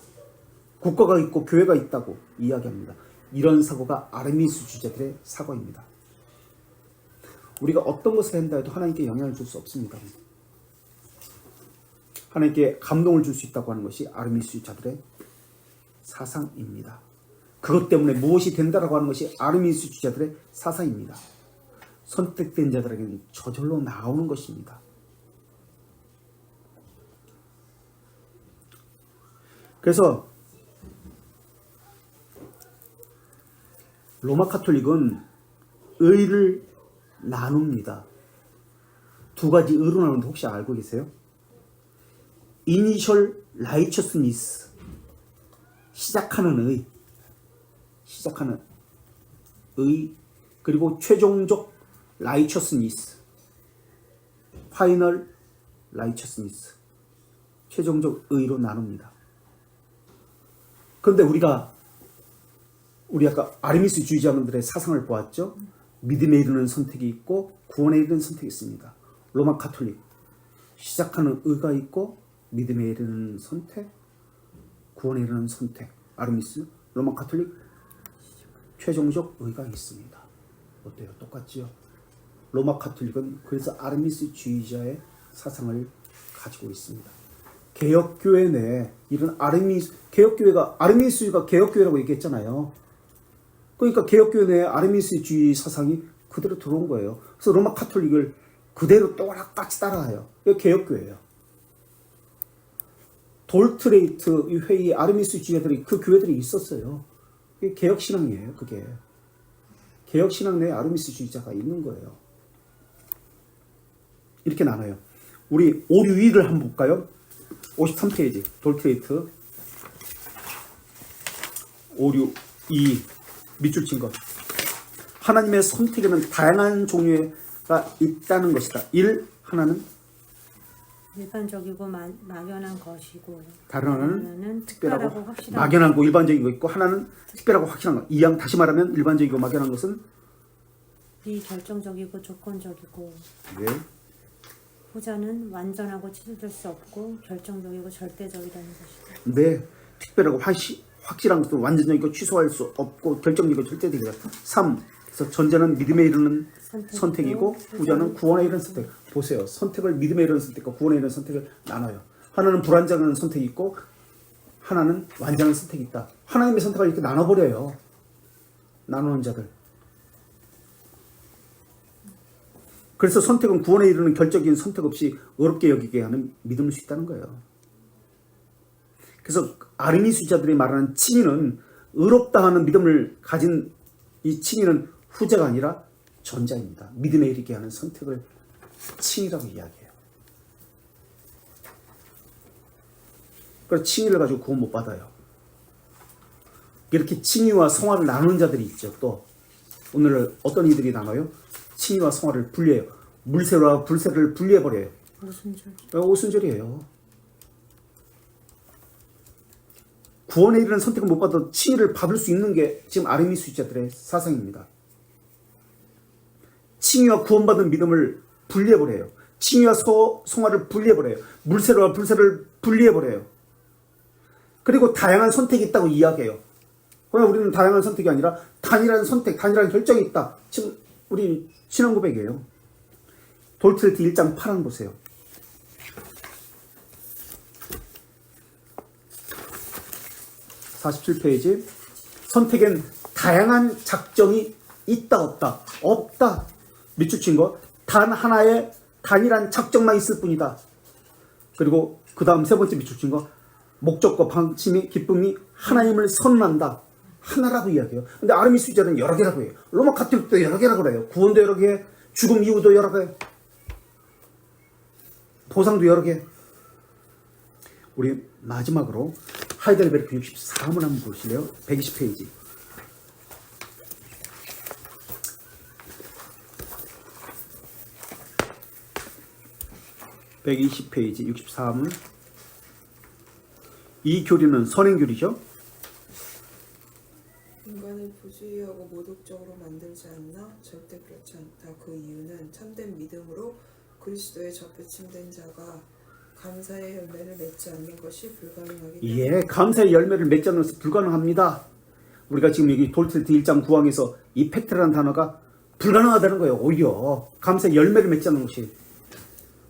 국가가 있고 교회가 있다고 이야기합니다. 이런 사고가 아르미스주의자들의 사고입니다. 우리가 어떤 것을 한다 해도 하나님께 영향을 줄 수 없습니다. 하나님께 감동을 줄 수 있다고 하는 것이 아르미스주의자들의 사상입니다. 그것 때문에 무엇이 된다라고 하는 것이 아르미스주의자들의 사상입니다. 선택된 자들에게는 저절로 나오는 것입니다. 그래서 로마 카톨릭은 의를 나눕니다. 두 가지 의로 나누는데 혹시 알고 계세요? 이니셜 라이처스니스, 시작하는 의, 그리고 최종적 라이처스니스, 파이널 라이처스니스, 최종적 의로 나눕니다. 그런데 우리 아까 아르미스주의자분들의 사상을 보았죠. 믿음에 이르는 선택이 있고 구원에 이르는 선택이 있습니다. 로마 카톨릭 시작하는 의가 있고 믿음에 이르는 선택, 구원에 이르는 선택. 아르미스, 로마 카톨릭 최종적 의가 있습니다. 어때요? 똑같지요? 로마 카톨릭은 그래서 아르미스주의자의 사상을 가지고 있습니다. 개혁교회 내에 이런 개혁교회가 아르미스주의가 개혁교회라고 얘기했잖아요. 그러니까 개혁교회 내에 아르미스주의 사상이 그대로 들어온 거예요. 그래서 로마 카톨릭을 그대로 똑같이 따라해요. 이게 개혁교회예요. 돌트레이트 회의 아르미스주의자들이 그 교회들이 있었어요. 그게 개혁신앙이에요. 그게 개혁신앙 내에 아르미스주의자가 있는 거예요. 이렇게 나눠요. 우리 오류이를 한번 볼까요? 53페이지 돌트레이트 오류 2 밑줄 친 것. 하나님의 선택에는 다양한 종류가 있다는 것이다. 1. 하나는 일반적이고 막연한 것이고 다른 하나는 하나는 특별하고 확실한 막연하고 일반적이고 있고 하나는 특별하고 확실한 것. 이양 다시 말하면 일반적이고 막연한 것은 비결정적이고 조건적이고 네. 후자는 완전하고 취소될 수 없고 결정적이고 절대적이라는 것이다. 네. 특별하고 확실한 것은 완전적이고 취소할 수 없고 결정적이고 절대적이다. 3. 그래서 전자는 믿음에 이르는 선택이고 후자는 구원에 이르는 선택. 보세요. 선택을 믿음에 이르는 선택과 구원에 이르는 선택을 나눠요. 하나는 불완전한 선택이 있고 하나는 완전한 선택이 있다. 하나님의 선택을 이렇게 나눠버려요. 나누는 자들. 그래서 선택은 구원에 이르는 결정적인 선택 없이 어렵게 여기게 하는 믿음일 수 있다는 거예요. 그래서 아르미스주의자들이 말하는 칭의는 의롭다 하는 믿음을 가진 이 칭의는 후자가 아니라 전자입니다. 믿음에 이르게 하는 선택을 칭의라고 이야기해요. 그래서 칭의를 가지고 구원 못 받아요. 이렇게 칭의와 성화를 나누는 자들이 있죠. 또 오늘 어떤 이들이 나눠요? 칭의와 성화를 분리해요. 물세와 불세를 분리해버려요. 오순절이에요. 구원에 이르는 선택을 못 받아도 칭의를 받을 수 있는 게 지금 아르미스주의자들의 사상입니다. 칭의와 구원받은 믿음을 분리해버려요. 칭의와 성화를 분리해버려요. 물세와 불세를 분리해버려요. 그리고 다양한 선택이 있다고 이야기해요. 그러나 우리는 다양한 선택이 아니라 단일한 선택, 단일한 결정이 있다. 지금 우리 신앙 고백이에요. 돌트레티 1장 8항 보세요. (47페이지) 선택엔 다양한 작정이 있다 없다. 없다. 밑줄 친 거 단 하나의 단일한 작정만 있을 뿐이다. 그리고 그 다음 세 번째 밑줄 친 거 목적과 방침이 기쁨이 하나님을 선언한다. 하나라고 이야기해요. 근데 아르미 수제는 여러 개라고 해요. 로마 가톨릭도 여러 개라고 해요. 구원도 여러 개, 죽음 이후도 여러 개, 보상도 여러 개. 우리 마지막으로 하이델베르크 64문 한번 보실래요? 120페이지. (120페이지) 64문. 이 교리는 선행교리죠. 인간을 부주의하고 모독적으로 만들지 않나? 절대 그렇지 않다. 그 이유는 참된 믿음으로 그리스도에 접붙임된 자가 감사의 열매를 맺지 않는 것이 불가능하기 때문에 예, 감사의 열매를 맺지 않는 것은 불가능합니다. 우리가 지금 여기 돌트레티 1장 9항에서 이 팩트라는 단어가 불가능하다는 거예요. 오히려 감사의 열매를 맺지 않는 것이.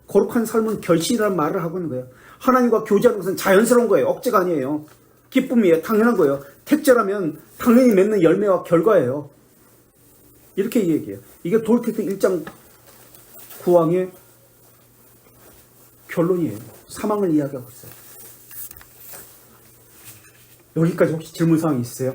거룩한 삶은 결실이라는 말을 하고 있는 거예요. 하나님과 교제하는 것은 자연스러운 거예요. 억제가 아니에요. 기쁨이에요. 당연한 거예요. 택제라면 당연히 맺는 열매와 결과예요. 이렇게 얘기해요. 이게 돌트레티 1장 9항의 결론이에요. 사망을 이야기하고 있어요. 여기까지 혹시 질문사항이 있으세요?